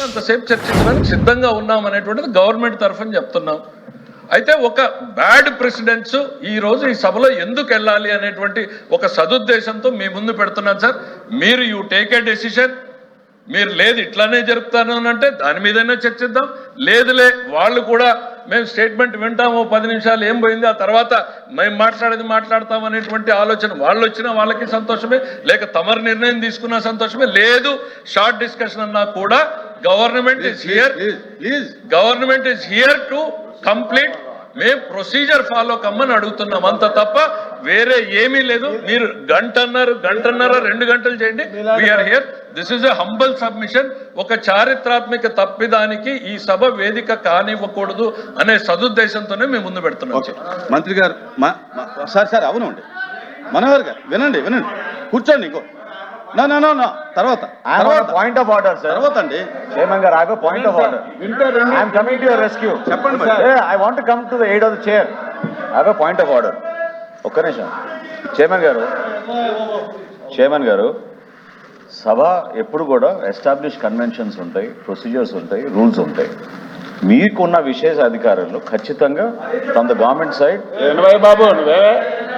అంతసేపు చర్చించడానికి సిద్ధంగా ఉన్నామనేటువంటిది గవర్నమెంట్ తరఫున చెప్తున్నాం. అయితే ఒక బ్యాడ్ ప్రెసిడెంట్స్ ఈ రోజు ఈ సభలో ఎందుకు వెళ్ళాలి అనేటువంటి ఒక సదుద్దేశంతో మీ ముందు పెడుతున్నాను సార్. మీరు యూ టేక్ ఏ డెసిషన్. మీరు లేదు ఇట్లానే జరుపుతాను అంటే దాని మీదైనా చర్చిద్దాం. లేదులే వాళ్ళు కూడా మేము స్టేట్మెంట్ వింటాము 10 నిమిషాలు ఏం పోయింది ఆ తర్వాత మేము మాట్లాడతాం అనేటువంటి ఆలోచన వాళ్ళు వచ్చినా వాళ్ళకి సంతోషమే, లేక తమరు నిర్ణయం తీసుకున్న సంతోషమే. లేదు షార్ట్ డిస్కషన్ అన్నా కూడా government is here to complete. మేము ప్రొసీజర్ ఫాలో కమ్మని అడుగుతున్నాం అంత తప్ప వేరే ఏమీ లేదు. మీరు గంటన్నర 2 గంటలు చేయండి. We are here. This is a humble submission. ఒక చారిత్రాత్మక తప్పిదానికి ఈ సభ వేదిక కానివ్వకూడదు అనే సదుద్దేశంతోనే మేము ముందు పెడుతున్నాం. మంత్రి గారు సార్ అవునండి మనోహర్ గారు వినండి కూర్చోండి. ఇంకో నా తర్వాత పాయింట్ ఆఫ్ ఆర్డర్ సార్. తర్వాత అండి చైర్మన్ గారు ఆగో point of order. I'm coming to your rescue. చెప్పండి. I want to come to the aid of the chair. ఆగో పాయింట్ ఆఫ్ ఆర్డర్. ఒక్క నిమిషం. చైర్మన్ గారు సభ ఎప్పుడు కూడా ఎస్టాబ్లిష్ కన్వెన్షన్స్ ఉంటాయి, ప్రొసీజర్స్ ఉంటాయి, రూల్స్ ఉంటాయి. మీకున్న విశేష అధికారులు ఖచ్చితంగా ఫ్రమ్ ద గవర్నమెంట్ సైడ్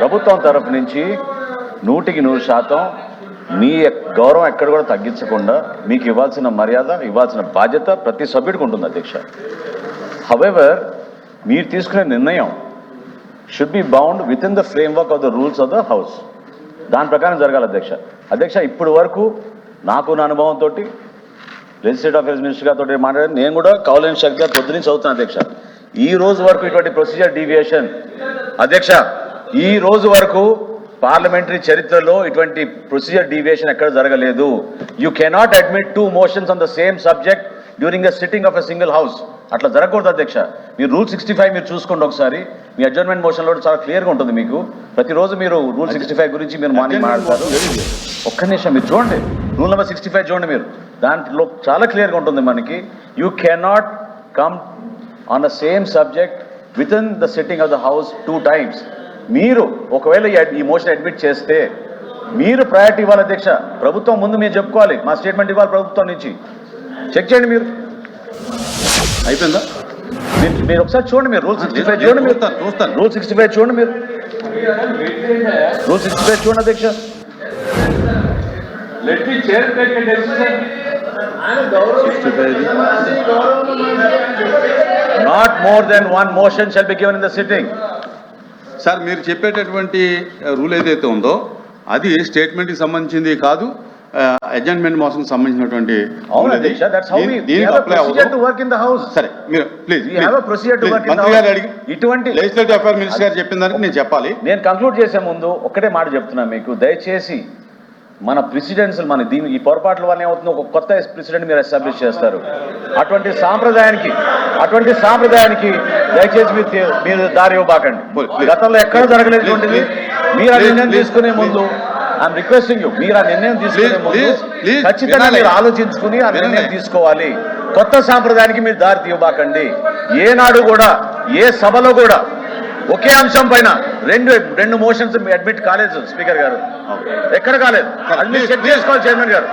ప్రభుత్వం తరఫు నుంచి 100% మీ గౌరవం ఎక్కడ కూడా తగ్గించకుండా మీకు ఇవ్వాల్సిన మర్యాద, ఇవ్వాల్సిన బాధ్యత ప్రతి సభ్యుడికి ఉంటుంది అధ్యక్ష. హవెవర్ మీరు తీసుకునే నిర్ణయం should be bound with in the framework of the rules of the house. దాని ప్రకారం జరగాలి అధ్యక్ష. ఇప్పటి వరకు నాకున్న అనుభవంతో లెజిస్లేటివ్ అఫేర్స్ మినిస్టర్ గారితో మాట్లాడి నేను కూడా కౌలన్ శక్తి గారు పొద్దు నుంచి చదువుతున్నాను అధ్యక్ష. ఈ రోజు వరకు ఇటువంటి ప్రొసీజర్ డీవియేషన్ అధ్యక్ష, ఈ రోజు వరకు పార్లమెంటరీ చరిత్రలో ఇటువంటి ప్రొసీజర్ డీవియేషన్ ఎక్కడ జరగలేదు. You cannot admit 2 motions on the same subject during the sitting of a single house. అట్లా జరగకూడదు అధ్యక్ష. మీరు రూల్ 65 మీరు చూసుకోండి ఒకసారి. మీ అడ్జర్న్మెంట్ మోషన్లో చాలా క్లియర్గా ఉంటుంది మీకు. ప్రతిరోజు మీరు రూల్ 65 గురించి మీరు మార్నింగ్ మాట్లాడతారు. ఒక్క నిమిషం మీరు చూడండి, రూల్ నెంబర్ 65 చూడండి మీరు. దాంట్లో చాలా క్లియర్గా ఉంటుంది మనకి. You cannot come on the same subject with in the sitting of the house 2 times. మీరు ఒకవేళ ఈ మోషన్ అడ్మిట్ చేస్తే మీరు ప్రయారిటీ ఇవ్వాలి అధ్యక్ష. ప్రభుత్వం ముందు మీరు చెప్పుకోవాలి, మా స్టేట్మెంట్ ఇవ్వాలి ప్రభుత్వం నుంచి. చెక్ చేయండి మీరు. అయిపోయిందా? మీరు ఒకసారి చూడండి. మీరు రూల్ 65 చూడండి. మీరు చూస్తాను. రూల్ 65 చూడండి. మీరు రూల్ 65 చూడండి అధ్యక్ష. Not more than 1 motion shall be given in the sitting. Sir మీరు చెప్పేటటువంటి రూల్ ఏదైతే ఉందో అది స్టేట్మెంట్కి సంబంధించింది కాదు, అడ్జర్న్మెంట్ మోషన్ సంబంధించినటువంటి. సరే మీరు ప్లీజ్ మంత్రి గారు అడిగి ఇటువంటి లెజిస్లేటివ్ అఫైర్స్ మినిస్టర్ గారు చెప్పిన దానికి నేను చెప్పాలి. నేను కంక్లూడ్ చేసే ముందు ఒక్కటే మాట చెప్తున్నా మీకు. దయచేసి మన ప్రెసిడెంట్స్ మన ఈ పొరపాట్ల వల్ల ఏమవుతుందో ఒక కొత్త ప్రెసిడెంట్ మీరు ఎస్టాబ్లిష్ చేస్తారు. అటువంటి సాంప్రదాయానికి దయచేసి మీరు దారి ఇవ్వబాకండి. గతంలో ఎక్కడ జరగలేటువంటిది. మీరు ఆ నిర్ణయం తీసుకునే ముందు ఐఎమ్ రిక్వెస్టింగ్ యూ, మీరు ఆ నిర్ణయం తీసుకునే ముందు ఖచ్చితంగా మీరు ఆలోచించుకుని ఆ నిర్ణయం తీసుకోవాలి. కొత్త సాంప్రదాయానికి మీరు దారి తీయబాకండి. ఏనాడు కూడా ఏ సభలో కూడా ఒకే అంశం పైన రెండు మోషన్స్ అడ్మిట్ కాలేదు స్పీకర్ గారు. ఎక్కడ కాలేదు. అది మీరు చెక్ చేసుకోవాలి చైర్మన్ గారు.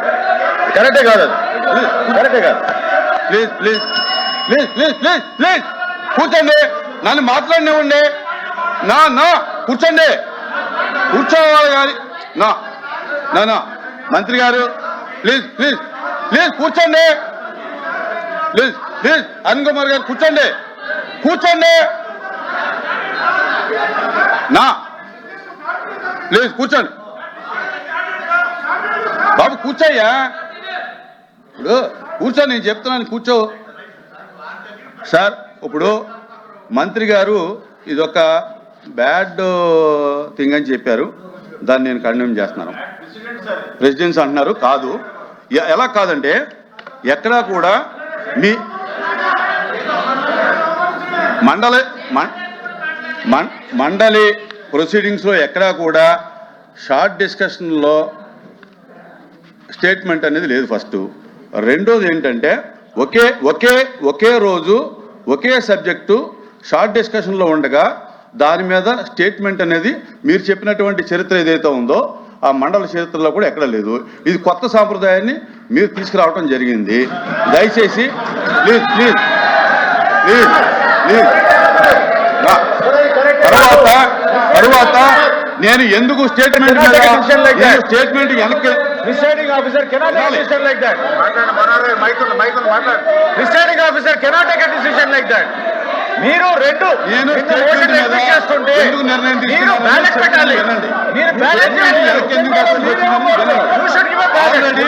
కరెక్టే కాదు, అది కరెక్టే కాదు. ప్లీజ్ కూర్చోండి. నన్ను మాట్లాడినివ్వండి. నా కూర్చోవాలి కానీ నా మంత్రి గారు ప్లీజ్ కూర్చోండి. ప్లీజ్ అరుణ్ కుమార్ గారు కూర్చోండి. ప్లీజ్ కూర్చోండి బాబు, కూర్చోయ్యా. ఇప్పుడు కూర్చో, నేను చెప్తున్నాను కూర్చో. సార్ ఇప్పుడు మంత్రి గారు ఇదొక బ్యాడ్ థింగ్ అని చెప్పారు. దాన్ని నేను కండెమ్ చేస్తున్నాను. ప్రెసిడెంట్స్ అంటున్నారు. కాదు, ఎలా కాదంటే ఎక్కడా కూడా మీ మండలి ప్రొసీడింగ్స్లో ఎక్కడా కూడా షార్ట్ డిస్కషన్లో స్టేట్మెంట్ అనేది లేదు. ఫస్ట్. రెండోది ఏంటంటే ఒకే రోజు ఒకే సబ్జెక్టు షార్ట్ డిస్కషన్లో ఉండగా దాని మీద స్టేట్మెంట్ అనేది మీరు చెప్పినటువంటి చరిత్ర ఏదైతే ఉందో ఆ మండల చరిత్రలో కూడా ఎక్కడ లేదు. ఇది కొత్త సాంప్రదాయాన్ని మీరు తీసుకురావడం జరిగింది. దయచేసి ప్లీజ్ ప్లీజ్ ప్లీజ్ ప్లీజ్ తర్వాత నేను ఎందుకు స్టేట్మెంట్ స్టేట్మెంట్ వెనక్కి Presiding officer cannot take a decision like that. Presiding officer cannot take a decision like that. మీరు రెండు నేను motion execute చేస్తుంటే ఎందుకు నిర్ణయం మీరు తీసుకున్నారో బ్యాలెట్ పెట్టాలి. వినండి. మీరు బ్యాలెట్ ఎందుకు రావాల్సి వచ్చిందని వినండి. You should give a ballot. Already-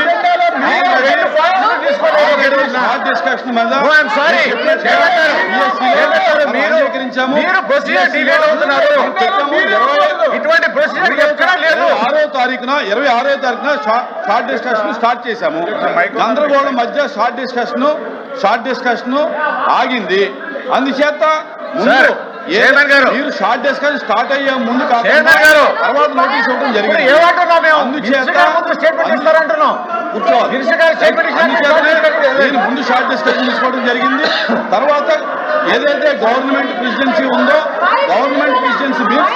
మీరు రెండు points తీసుకోలేదు. షార్ట్ డిస్కషన్ మీద No, I'm sorry. మీరు ప్రొసీజర్ డిలే అవుతున్నారు. ఇటువంటి ప్రొసీజర్ ఎక్కడా లేదు. 26వ తారీఖున షార్ట్ డిస్కషన్ స్టార్ట్ చేశాము. గందరగోళం మధ్య షార్ట్ డిస్కషన్ ఆగింది. అందుచేత సార్, చైర్మన్ గారు. మీరు షార్ట్ డిస్కషన్ స్టార్ట్ అయ్యే ముందు చైర్మన్ గారు. తర్వాత నోటీస్ ఇవ్వడం జరిగింది. ఏమంటున్నాం మేము? అందుచేత స్టేట్మెంట్ ఇస్తారంటున్నాం. కూర్చోవాలి. నేను ముందు షార్ట్ డిస్కషన్ తీసుకోవడం జరిగింది. తర్వాత ఏదైతే గవర్నమెంట్ ప్రెసిడెన్సీ ఉందో గవర్నమెంట్ ప్రెసిడెన్సీ బిల్స్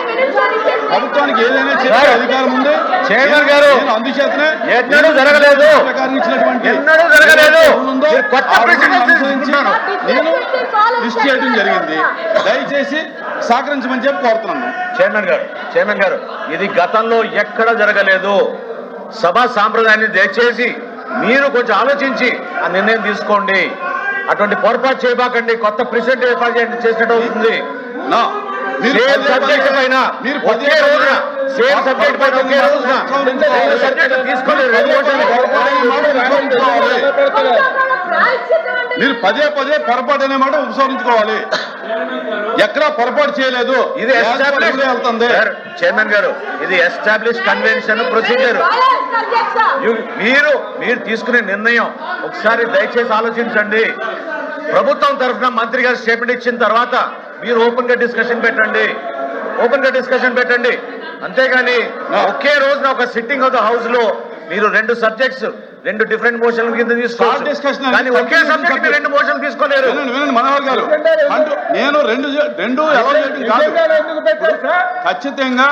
ప్రభుత్వానికి ఏదైనా చేసే అధికారం ఉంది. చైర్మన్ గారు, నేను అందుచేతనే ఎన్నడూ జరగలేదు. ప్రకారం ఇచ్చినటువంటి ఎన్నడూ జరగలేదు. ఉందో కొత్త ఆ ప్రెసిడెన్సీ అనుసరించి తీసుకుంటాను. నేను లిస్ట్ చేయడం జరిగింది. దయచేసి సహకరించమని చెప్పి కోరుతున్నాను. చైర్మన్ గారు, ఇది గతంలో ఎక్కడ జరగలేదు. సభా సాంప్రదాయాన్ని దయచేసి మీరు కొంచెం ఆలోచించి ఆ నిర్ణయం తీసుకోండి. అటువంటి పొరపాటు చేయబాకండి. కొత్త ప్రెసిడెంట్ ఏర్పాటు చేసినట్టు అవుతుంది. నా మీరు సేమ్ సబ్జెక్ట్ పైన మీరు ఒకే రోజున సేమ్ సబ్జెక్ట్ పైన ఒకే రోజున సబ్జెక్ట్ తీసుకోలేదు. మీరు పదే పొరపాటు అనే మాట ఉపసంహరించుకోవాలి. ఎక్కడా పొరపాటు చేయలేదు. ఇది వెళ్తుంది. చైర్మన్ గారు, ఇది ఎస్టాబ్లిష్ కన్వెన్షన్ ప్రొసీజర్. మీరు తీసుకునే నిర్ణయం ఒకసారి దయచేసి ఆలోచించండి. ప్రభుత్వం తరఫున మంత్రి గారు స్టేట్మెంట్ ఇచ్చిన తర్వాత మీరు ఓపెన్ గా డిస్కషన్ పెట్టండి. అంతేగాని ఒకే రోజున ఒక సిట్టింగ్ ఆఫ్ ద హౌస్ లో మీరు రెండు సబ్జెక్ట్స్ రెండు డిఫరెంట్ మోషన్ల కింద తీసుకోవాలి. కానీ ఒకే సబ్జెక్ట్ రెండు మోషన్లు తీసుకోలేరు. వినండి మనోహర్ గారు, నేను రెండు ఎవరు చేయడం కాదు. ఖచ్చితంగా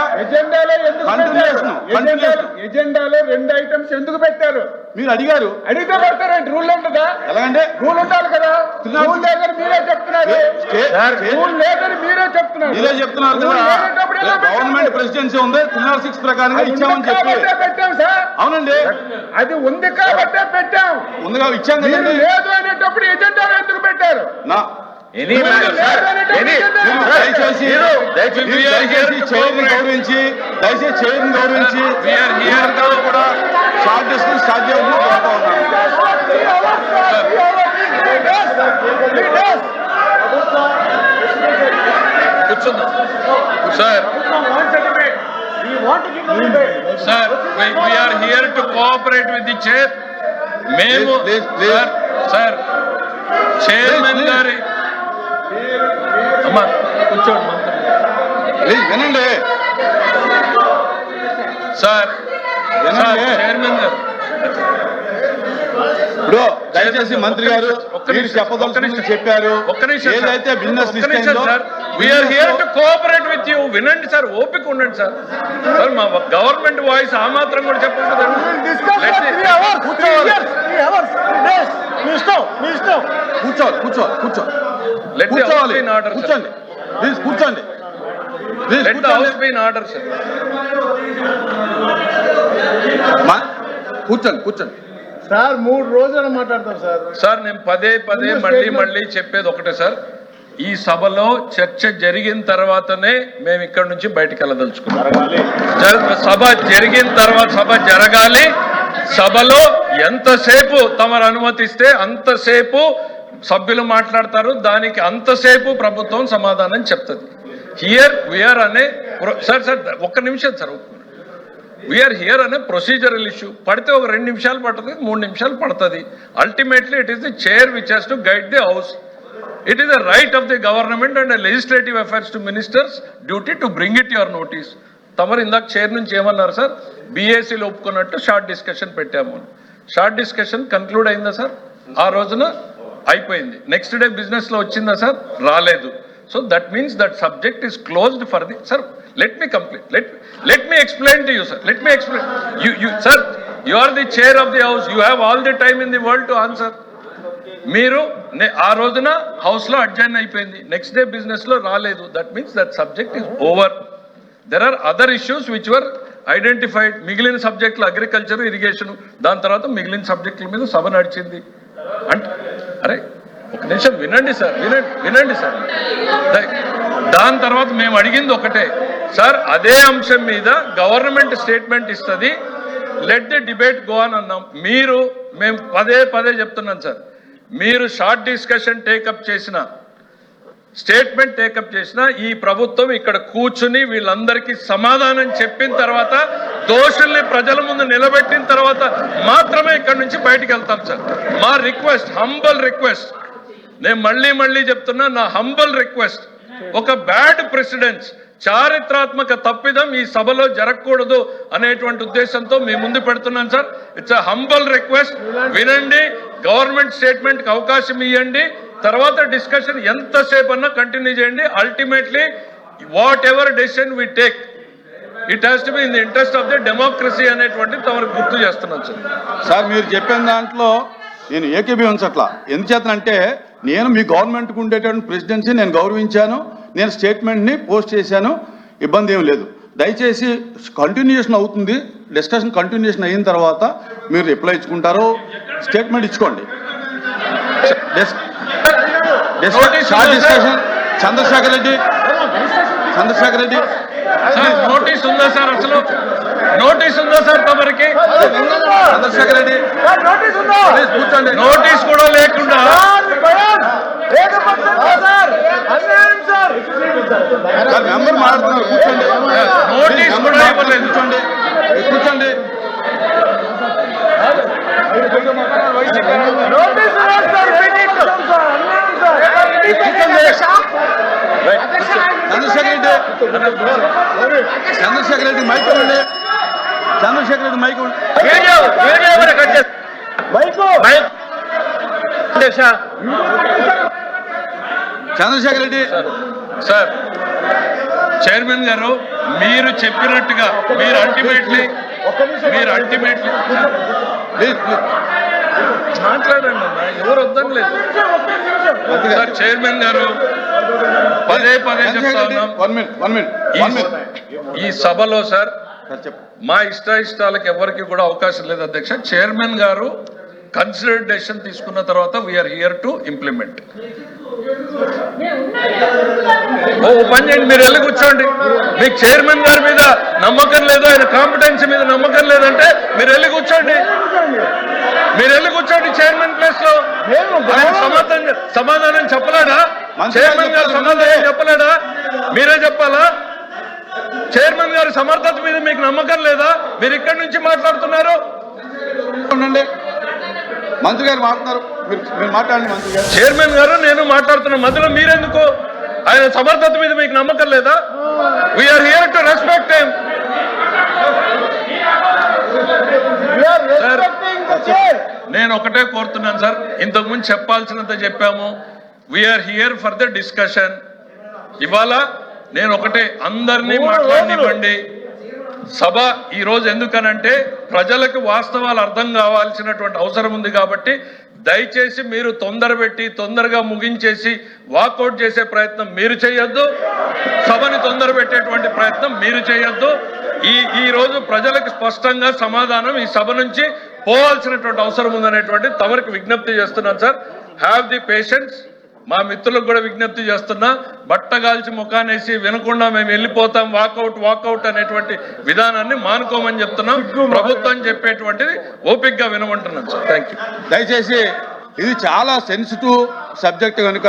ఎజెండాలో రెండు ఐటమ్స్ ఎందుకు పెట్టారు? మీరు అడిగారు. అడిగితే పెడతారంటే రూల్ ఉంటుందా? ఎలాగంటే రూల్ ఉండాలి కదా. రూల్ లేదని మీరే చెప్తున్నారు. రూల్ లేదని మీరే చెప్తున్నారు కదా. గవర్నమెంట్ ప్రెసిడెన్సీ ఉంది. 306 ప్రకారంగా ఇచ్చామని చెప్పి పెట్టాం సార్. అవునండి, అది ఉంది కాబట్టే పెట్టాం. ముందుగా ఇచ్చాం మీరు కదండి. లేదు అనేటప్పుడు ఎజెండాలో ఎందుకు పెట్టారు? దయచేసి చైర్ని గౌరవించి కూడా షార్ట్ డిస్కషన్ స్టార్ట్ చేయాలని కోరుతా కూర్చుందాం sir. We are here to cooperate with the chair. మేము సార్ చైర్మన్ గారి అమ్మా కూర్చోండి మంత్రి. వినండి సార్ చైర్మన్ గారు ఇప్పుడు దయచేసి మంత్రి గారు మీరు చెప్పదలుచుకుని చెప్పారు. ఏదైతే business we are here to cooperate with you. వినండి సార్, ఓపిక ఉండండి సార్. సార్ మా గవర్నమెంట్ వాయిస్ ఆ మాత్రం కూడా చెప్పండి. కూర్చోండి ప్లీజ్, కూర్చోండి. కూర్చోండి సార్ 3 రోజులు మాట్లాడతాం సార్. సార్ నేను పదే మళ్ళీ చెప్పేది ఒకటే సార్. ఈ సభలో చర్చ జరిగిన తర్వాతనే మేము ఇక్కడ నుంచి బయటకు వెళ్ళదలుచుకున్నాం. సభ జరిగిన తర్వాత సభ జరగాలి. సభలో ఎంతసేపు తమరు అనుమతిస్తే అంతసేపు సభ్యులు మాట్లాడతారు. దానికి అంతసేపు ప్రభుత్వం సమాధానం చెప్తుంది. హియర్ వీఆర్ అనే సార్ ఒక్క నిమిషం సార్, వీఆర్ హియర్ అనే ప్రొసీజరల్ ఇష్యూ. పడితే ఒక 2 నిమిషాలు పడుతుంది, 3 నిమిషాలు పడుతుంది. Ultimately it is the chair which has to guide the house. It is a right of the government and a legislative affairs to ministers duty to bring it your notice. తమరు ఇందాక chair నుంచి ఏమన్నారు sir? బీఏసీలో ఒప్పుకున్నట్టు short discussion పెట్టాము. Short discussion conclude అయిందా sir? ఆ రోజున అయిపోయింది. Next day బిజినెస్లో వచ్చిందా సార్? రాలేదు. So that means that subject is closed for the sir. let me complete. Let me explain to you, sir. Let me explain. You, sir, you are the chair of the house. You have all the time in the world to answer. మీరు ఆ రోజున హౌస్లో adjourned అయిపోయింది, next day బిజినెస్లో రాలేదు. That means that subject is over. There are other issues which were identified. మిగిలిన సబ్జెక్టులు agriculture, irrigation, దాని తర్వాత మిగిలిన సబ్జెక్టుల మీద సభ నడిచింది. అంటే అరే ఒక నిమిషం వినండి సార్, వినండి సార్. దాని తర్వాత మేము అడిగింది ఒకటే సార్, అదే అంశం మీద గవర్నమెంట్ స్టేట్మెంట్ ఇస్తుంది, let the debate go on అన్నాం. మేము పదే చెప్తున్నాం సార్, మీరు షార్ట్ డిస్కషన్ టేకప్ చేసిన, స్టేట్మెంట్ టేకప్ చేసిన, ఈ ప్రభుత్వం ఇక్కడ కూర్చుని వీళ్ళందరికీ సమాధానం చెప్పిన తర్వాత, దోషుల్ని ప్రజల ముందు నిలబెట్టిన తర్వాత మాత్రమే ఇక్కడ నుంచి బయటికి వెళ్తాం సార్. మా రిక్వెస్ట్, హంబల్ రిక్వెస్ట్, నేను మళ్ళీ చెప్తున్నా, నా హంబల్ రిక్వెస్ట్, ఒక బ్యాడ్ ప్రెసిడెన్స్, చారిత్రాత్మక తప్పిదం ఈ సభలో జరగకూడదు అనేటువంటి ఉద్దేశంతో మీ ముందు పెడుతున్నాను sir. It's a humble request. వినండి, గవర్నమెంట్ స్టేట్మెంట్ కి అవకాశం ఇవ్వండి, తర్వాత డిస్కషన్ ఎంతసేపు అన్నా కంటిన్యూ చేయండి. Ultimately whatever decision we take, it has to be in the interest of the democracy అనేటువంటి తమకు గుర్తు చేస్తున్నాను సార్. సార్ మీరు చెప్పిన దాంట్లో నేను ఏకీభవించట్లా. ఎందుచేతనంటే నేను మీ గవర్నమెంట్కి ఉండేటువంటి ప్రెసిడెన్సీ నేను గౌరవించాను, నేను స్టేట్మెంట్ని పోస్ట్ చేశాను, ఇబ్బంది ఏం లేదు. దయచేసి కంటిన్యూషన్ అవుతుంది, డిస్కషన్ కంటిన్యూషన్ అయిన తర్వాత మీరు రిప్లై ఇచ్చుకుంటారో స్టేట్మెంట్ ఇచ్చుకోండి. డిస్కషన్ చంద్రశేఖర్ రెడ్డి నోటీస్ ఉందా సార్? అసలు నోటీస్ ఉందా సార్ తమరికి? చంద్రశేఖర్ రెడ్డి కూర్చోండి. నోటీస్ కూడా లేకుండా మెంబర్ మాట్లాడుతున్నారు, కూర్చోండి. నోటీస్ కూడా ఇవ్వలేదు. కూర్చోండి. చంద్రశేఖర్ రెడ్డి మైక్ ఇవ్వండి. Chandrashekar Reddy mike Chandrashekar Reddy sir, chairman గారు, మీరు చెప్పినట్టుగా మీరు అల్టిమేట్లీ మాట్లాడండి అమ్మా, ఎవరు వద్దని లేదు సార్. చైర్మన్ గారు పదే చెప్తా ఉన్నాం, ఈ సభలో సార్ మా ఇష్టాలకు ఎవరికి కూడా అవకాశం లేదు అధ్యక్ష. చైర్మన్ గారు కన్సిడర్డ్ డెసిషన్ తీసుకున్న తర్వాత వీఆర్ హియర్ టు ఇంప్లిమెంట్. ఓ పని చేయండి, మీరు వెళ్ళి కూర్చోండి. మీకు చైర్మన్ గారి మీద నమ్మకం లేదు, ఆయన కాంపిటెన్సీ మీద నమ్మకం లేదంటే మీరు వెళ్ళి కూర్చోండి. చైర్మన్ ప్లేస్ లో ఆయన సమాధానం చెప్పలేడా? చైర్మన్ గారు సమాధానం చెప్పలేడా? మీరే చెప్పాలా? చైర్మన్ గారి సమర్థత మీద మీకు నమ్మకం లేదా? మీరు ఇక్కడి నుంచి మాట్లాడుతున్నారు. మంత్రి గారు మాట్లాడుతున్నారు, మీరు మాట్లాడండి. మంత్రి గారు, చైర్మన్ గారు నేను మాట్లాడుతున్న మధ్యలో మీరెందుకు? ఆయన సమర్థత మీద మీకు నమ్మకం లేదా? We are here to respect him. నేను ఒకటే కోరుతున్నాను సార్, ఇంతకుముందు చెప్పాల్సినంత చెప్పాము. We are here for the discussion. ఇవాళ నేను ఒకటే, అందరినీ మాట్లాడనివ్వండి. సభ ఈ రోజు ఎందుకనంటే ప్రజలకు వాస్తవాలు అర్థం కావాల్సినటువంటి అవసరం ఉంది కాబట్టి దయచేసి మీరు తొందరగా ముగించేసి వాకౌట్ చేసే ప్రయత్నం మీరు చేయొద్దు, సభని తొందర పెట్టేటువంటి ప్రయత్నం మీరు చేయొద్దు. ఈ రోజు ప్రజలకు స్పష్టంగా సమాధానం ఈ సభ నుంచి పోవాల్సినటువంటి అవసరం ఉందనేటువంటి తమరికి విజ్ఞప్తి చేస్తున్నాను సార్. Have the patience. మా మిత్రులకు కూడా విజ్ఞప్తి చేస్తున్నా, బట్టగాల్చి ముఖానేసి వినకుండా మేము వెళ్ళిపోతాం, వాకౌట్ అనేటువంటి విధానాన్ని మానుకోమని చెప్తున్నాం. ప్రభుత్వం చెప్పేటువంటిది ఓపికగా వినమంటున్నాం సార్. Thank you. దయచేసి ఇది చాలా సెన్సిటివ్ సబ్జెక్ట్ కనుక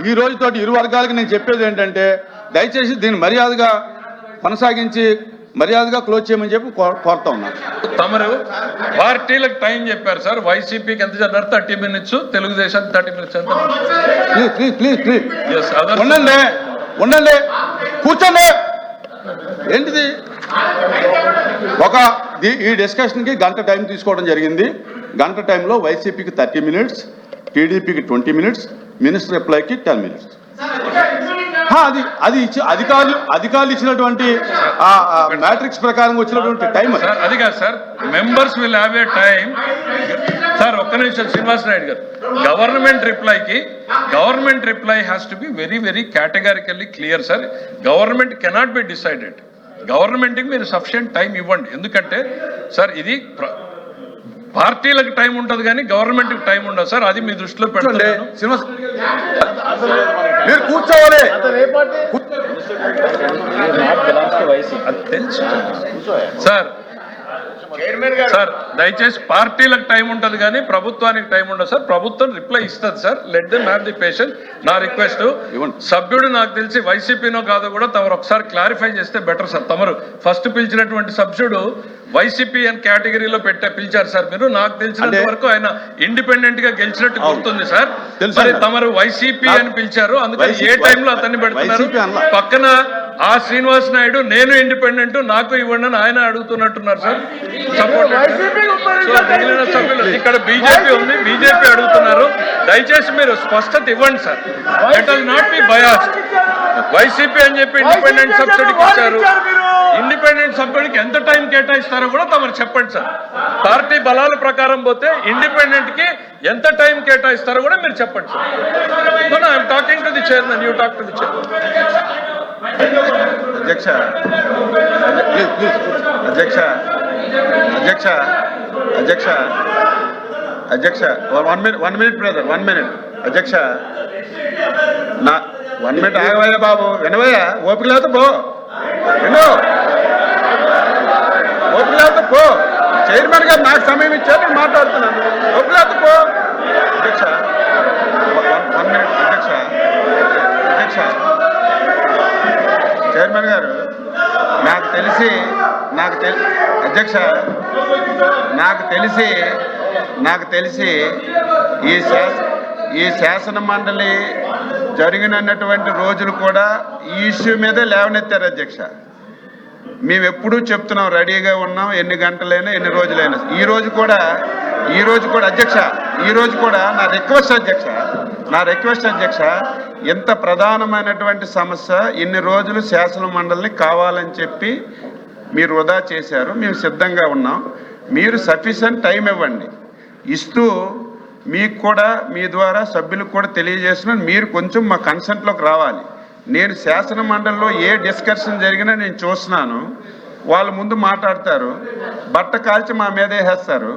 ఈ రోజుతోటి ఇరు వర్గాలకి నేను చెప్పేది ఏంటంటే, దయచేసి దీన్ని మర్యాదగా కొనసాగించి మర్యాదగా క్లోజ్ చేయమని చెప్పి కోరుతా ఉన్నాను. తమరు పార్టీలకు టైం చెప్పారు సార్. వైసీపీకి ఎంత చెప్పారు? 30 minutes, తెలుగుదేశానికి 30 minutes. ఎంత? ప్లీజ్ ఉండండి, కూర్చోండి. ఏంటిది? ఈ డిస్కషన్కి గంట టైం తీసుకోవడం జరిగింది. గంట టైంలో వైసీపీకి 30 minutes, టీడీపీకి 20 minutes, మినిస్టర్ రిప్లైకి 10 minutes. అది అధికారులు ఇచ్చినటువంటి మ్యాట్రిక్స్ ప్రకారం వచ్చినటువంటి టైం సార్ అది కాదు sir, members will have a time. Sir ఒక్క నిమిషం శ్రీనివాస్ నాయుడు గారు, government reply has to be very very కేటగారికల్లీ clear sir. Government cannot be decided. గవర్నమెంట్కి మీరు సఫిషియంట్ టైం ఇవ్వండి. ఎందుకంటే సార్ ఇది పార్టీలకు టైం ఉంటుంది కానీ గవర్నమెంట్కి టైం ఉండదు సార్. అది మీ దృష్టిలో పెట్టుకోండి. మీరు కూర్చోవాలి. తెలుసు సార్ దయచేసి పార్టీలకు టైం ఉంటుంది కానీ ప్రభుత్వానికి టైం ఉండదు సార్. ప్రభుత్వం రిప్లై ఇస్తుంది sir. Let them have the patience. నా రిక్వెస్ట్, సభ్యుడు నాకు తెలిసి వైసీపీనో కాదో కూడా తమరు ఒకసారి క్లారిఫై చేస్తే బెటర్ సార్. తమరు ఫస్ట్ పిలిచినటువంటి సభ్యుడు వైసీపీ అని కేటగిరీలో పిలిచారు సార్ మీరు. నాకు తెలిసినంత వరకు ఆయన ఇండిపెండెంట్ గా గెలిచినట్టు గుర్తుంది సార్. మరి తమరు వైసీపీ అని పిలిచారు, అందుకని ఏ టైంలో అతన్ని పెడుతున్నారు? పక్కన ఆ శ్రీనివాస్ నాయుడు నేను ఇండిపెండెంట్ నాకు ఇవ్వండి అని ఆయన అడుగుతున్నట్టున్నారు సార్. సపోర్ట్ మిగిలిన సభ్యులు ఇక్కడ బీజేపీ ఉంది, బీజేపీ అడుగుతున్నారు. దయచేసి మీరు స్పష్టత ఇవ్వండి sir. It will not be biased. YCP అని చెప్పి ఇండిపెండెంట్ సబ్సిడీకి ఇచ్చారు. ఇండిపెండెంట్ సభ్యుడికి ఎంత టైం కేటాయిస్తారో కూడా తమరు చెప్పండి సార్. పార్టీ బలాల ప్రకారం పోతే ఇండిపెండెంట్ కి ఎంత టైం కేటాయిస్తారో కూడా మీరు చెప్పండి sir. I'm talking to the chairman, you talk to the chairman. అధ్యక్ష అధ్యక్ష అధ్యక్ష అధ్యక్ష అధ్యక్ష 1 minute బ్రదర్, 1 minute. అధ్యక్ష 1 minute ఆగవయ్యా బాబు, వినవయ్యా. ఓపిక లేకపోతే పో, విను. ఓపిక లేకపోతే పో. చైర్మన్ గారు నాకు సమయం ఇచ్చారు, నేను మాట్లాడుతున్నాను. ఓపిక లేకపోతే పో. అధ్యక్ష 1 minute. అధ్యక్ష అధ్యక్ష చైర్మన్ గారు అధ్యక్ష నాకు తెలిసి ఈ శాసన మండలి జరిగినటువంటి రోజులు కూడా ఈ ఇష్యూ మీదే లేవనెత్తారు అధ్యక్ష. మేము ఎప్పుడూ చెప్తున్నాం, రెడీగా ఉన్నాం, ఎన్ని గంటలైనా ఎన్ని రోజులైనా. ఈ రోజు కూడా అధ్యక్ష, ఈ రోజు కూడా నా రిక్వెస్ట్ అధ్యక్ష, ఎంత ప్రధానమైనటువంటి సమస్య ఇన్ని రోజులు శాసన మండలిని కావాలని చెప్పి మీరు వృధా చేశారు. మేము సిద్ధంగా ఉన్నాం. మీరు సఫిషియెంట్ టైం ఇవ్వండి. ఇస్తూ మీకు కూడా మీ ద్వారా సభ్యులకు కూడా తెలియజేసిన మీరు కొంచెం మా కన్సెంట్లోకి రావాలి. నేను శాసన మండలిలో ఏ డిస్కషన్ జరిగినా నేను చూస్తున్నాను. వాళ్ళు ముందు మాట్లాడతారు, బట్ట కాల్చి మా మీద వేసేస్తారు,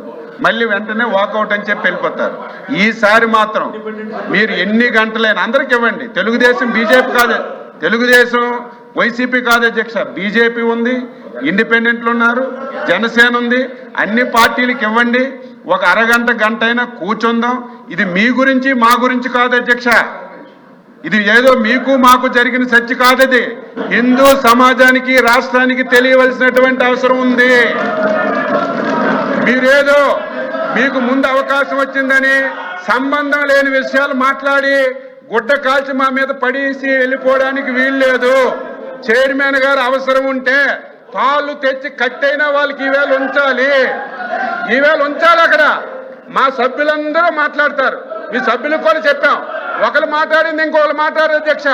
మళ్ళీ వెంటనే వాకౌట్ అని చెప్పి వెళ్ళిపోతారు. ఈసారి మాత్రం మీరు ఎన్ని గంటలైనా అందరికి ఇవ్వండి. తెలుగుదేశం బీజేపీ కాదు, తెలుగుదేశం వైసీపీ కాదు అధ్యక్ష, బీజేపీ ఉంది, ఇండిపెండెంట్లు ఉన్నారు, జనసేన ఉంది. అన్ని పార్టీలకు ఇవ్వండి. ఒక అరగంట గంట అయినా కూర్చుందాం. ఇది మీ గురించి మా గురించి కాదు అధ్యక్ష. ఇది ఏదో మీకు మాకు జరిగిన చర్చ కాదది. హిందూ సమాజానికి రాష్ట్రానికి తెలియవలసినటువంటి అవసరం ఉంది. మీరేదో మీకు ముందు అవకాశం వచ్చిందని సంబంధం లేని విషయాలు మాట్లాడి గుడ్డ కాల్చి మా మీద పడేసి వెళ్ళిపోవడానికి వీల్లేదు. చైర్మన్ గారు అవసరం ఉంటే పాలు తెచ్చి కట్టైనా వాళ్ళకి ఈవేళ ఉంచాలి. అక్కడ మా సభ్యులందరూ మాట్లాడతారు. మీ సభ్యులకు కూడా చెప్పాం, ఒకరు మాట్లాడింది ఇంకోళ్ళు మాట్లాడరు అధ్యక్ష,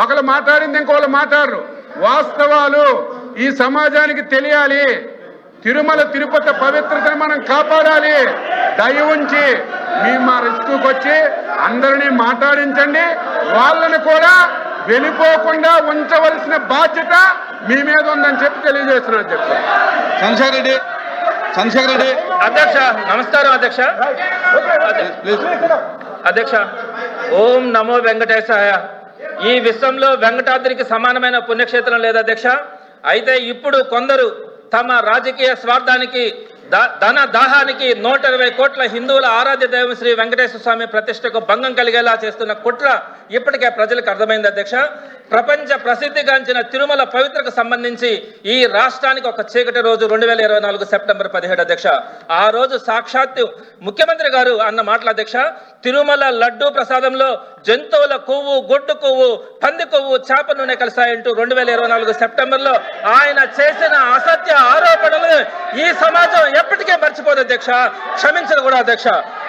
ఒకరు మాట్లాడింది ఇంకోళ్ళు మాట్లాడరు. వాస్తవాలు ఈ సమాజానికి తెలియాలి. తిరుమల తిరుపతి పవిత్రతను మనం కాపాడాలి. దయ ఉంచి మా రెస్క్యూకి వచ్చి అందరినీ మాట్లాడించండి. వాళ్ళని కూడా వెళ్ళిపోకుండా ఉంచవలసిన బాధ్యత మీ మీద ఉందని చెప్పి తెలియజేస్తున్నారు అధ్యక్ష. చంద్రశేఖర్ రెడ్డి అధ్యక్ష. నమస్కారం అధ్యక్ష. అధ్యక్ష, ఓం నమో వెంకటేశాయ. ఈ విశ్వంలో వెంకటాద్రికి సమానమైన పుణ్యక్షేత్రం లేదు అధ్యక్ష. అయితే ఇప్పుడు కొందరు తమ రాజకీయ స్వార్థానికి ధన దాహానికి 120 కోట్ల హిందువుల ఆరాధ్య దైవం శ్రీ వెంకటేశ్వర స్వామి ప్రతిష్టకు భంగం కలిగేలా చేస్తున్న కుట్ర ఇప్పటికే ప్రజలకు అర్థమైంది అధ్యక్ష. ప్రపంచ ప్రసిద్ధిగాంచిన తిరుమల పవిత్రకు సంబంధించి ఈ రాష్ట్రానికి ఒక చీకటి రోజు 2024 సెప్టెంబర్ 17 అధ్యక్ష. ఆ రోజు సాక్షాత్తు ముఖ్యమంత్రి గారు అన్న మాటల అధ్యక్ష, తిరుమల లడ్డూ ప్రసాదంలో జంతువుల కొవ్వు, గొడ్డు కొవ్వు, పంది కొవ్వు, చేప నూనె కలిసాయంటూ 2024 సెప్టెంబర్లో ఆయన చేసిన అసత్య ఆరోపణలు ఈ సమాజం ఎప్పటికే మర్చిపోదు అధ్యక్ష, క్షమించదు కూడా అధ్యక్ష.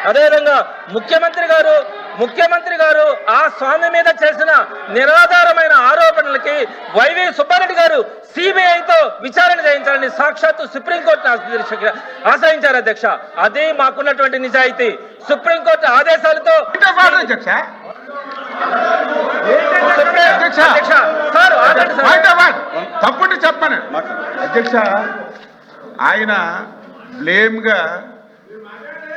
అదేవిధంగా ముఖ్యమంత్రి గారు ఆ స్వామి మీద చేసిన నిరాధారమైన ఆరోపణలకి వైవి సుబ్బారెడ్డి గారు సిబిఐతో విచారణ చేయించాలని సాక్షాత్తు సుప్రీంకోర్టును ఆశ్రయించారు అధ్యక్ష. అదే మాకున్నటువంటి నిజాయితీ. సుప్రీంకోర్టు ఆదేశాలతో తప్పుడు చెప్పను అధ్యక్ష. ఆయన బ్లేమ్ గా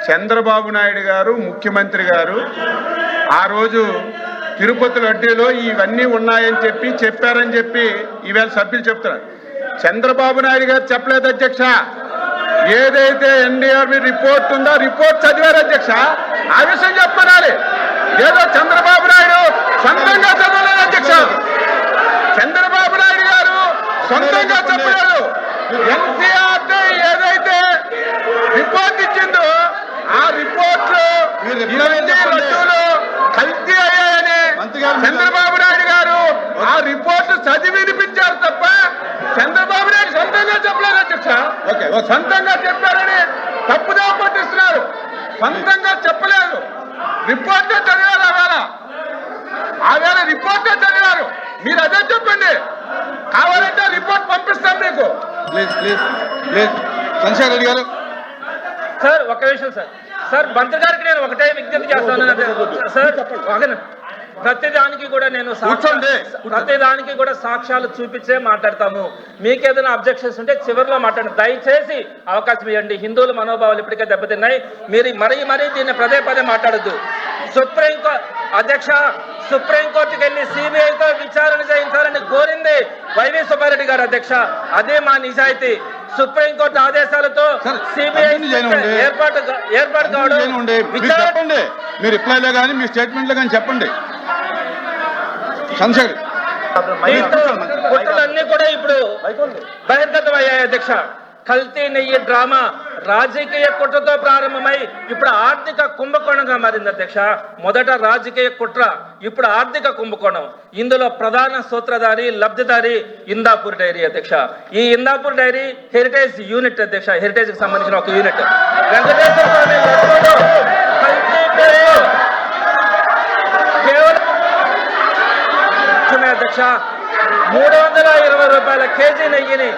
చంద్రబాబు నాయుడు గారు ముఖ్యమంత్రి గారు ఆ రోజు తిరుపతి లడ్డూలో ఇవన్నీ ఉన్నాయని చెప్పారని చెప్పి ఈవేళ సభ్యులు చెప్తున్నారు. చంద్రబాబు నాయుడు గారు చెప్పలేదు అధ్యక్ష. ఏదైతే ఎన్డీఆర్బీ రిపోర్ట్ ఉందో రిపోర్ట్ చదివారు అధ్యక్ష. ఆ విషయం చెప్పనాలి. ఏదో చంద్రబాబు నాయుడు సొంతంగా చదవలేదు అధ్యక్ష. చంద్రబాబు నాయుడు గారు సొంతంగా చెప్పలేదు. ఎన్టీఆర్ ఏదైతే రిపోర్ట్ ఇచ్చిందో ఆ రిపోర్ట్ లడ్డూలు కల్తీ అయ్యాయని చంద్రబాబు నాయుడు గారు ఆ రిపోర్ట్ చదివి వినిపించారు తప్ప చంద్రబాబు నాయుడు సొంతంగా చెప్పలేదు అధ్యక్ష. సొంతంగా చెప్పారని తప్పుదో పట్టిస్తున్నారు. సొంతంగా చెప్పలేదు. రిపోర్టే చదివారు. ఆవేళ రిపోర్టే చదివారు. మీరు అదే చెప్పండి. కావాలంటే రిపోర్ట్ పంపిస్తాం మీకు. ప్లీజ్ చంద్రశేఖర్ రెడ్డి గారు. సార్ ఒక్క విషయం సార్ మంత్రి గారికి నేను ఒకటే విజ్ఞప్తి చేస్తాను సార్. ప్రతిదానికి కూడా నేను ప్రతిదానికి కూడా సాక్ష్యాలు చూపించే మాట్లాడతాము. మీకేదైనా అబ్జెక్షన్స్ ఉంటే చివరిలో మాట్లాడండి. దయచేసి అవకాశం ఇవ్వండి. హిందువుల మనోభావాలు ఇప్పటికే దెబ్బతిన్నాయి. మీరు మరీ దీన్ని పదే మాట్లాడద్దు. సుప్రీంకోర్టుకి వెళ్ళి సిబిఐతో విచారణ చేయించాలని కోరింది వైవి సుబ్బారెడ్డి గారు అధ్యక్ష. అదే మా నిజాయితీ. సుప్రీంకోర్టు ఆదేశాలతో సిబిఐ ఏర్పాటు కావడం. చెప్పండి. మీ రిప్లైలో కానీ మీ స్టేట్మెంట్లో కానీ చెప్పండి. కుట్రలన్నీ కూడా ఇప్పుడు బహిర్గతం అయ్యాయి అధ్యక్ష. కల్తీ నెయ్యి డ్రామా రాజకీయ కుట్రతో ప్రారంభమై ఇప్పుడు ఆర్థిక కుంభకోణంగా మారింది అధ్యక్ష. మొదట రాజకీయ కుట్ర, ఇప్పుడు ఆర్థిక కుంభకోణం. ఇందులో ప్రధాన సూత్రధారి, లబ్ధిదారి ఇందాపూర్ డైరీ అధ్యక్ష. ఈ ఇందాపూర్ డైరీ హెరిటేజ్ యూనిట్ అధ్యక్ష. హెరిటేజ్ కి సంబంధించిన ఒక యూనిట్. వెంకటేశ్వర స్వామి లడ్డూలో కల్తీ పేరు కేవలం అధ్యక్ష 320 రూపాయల కేజీ నెయ్యిని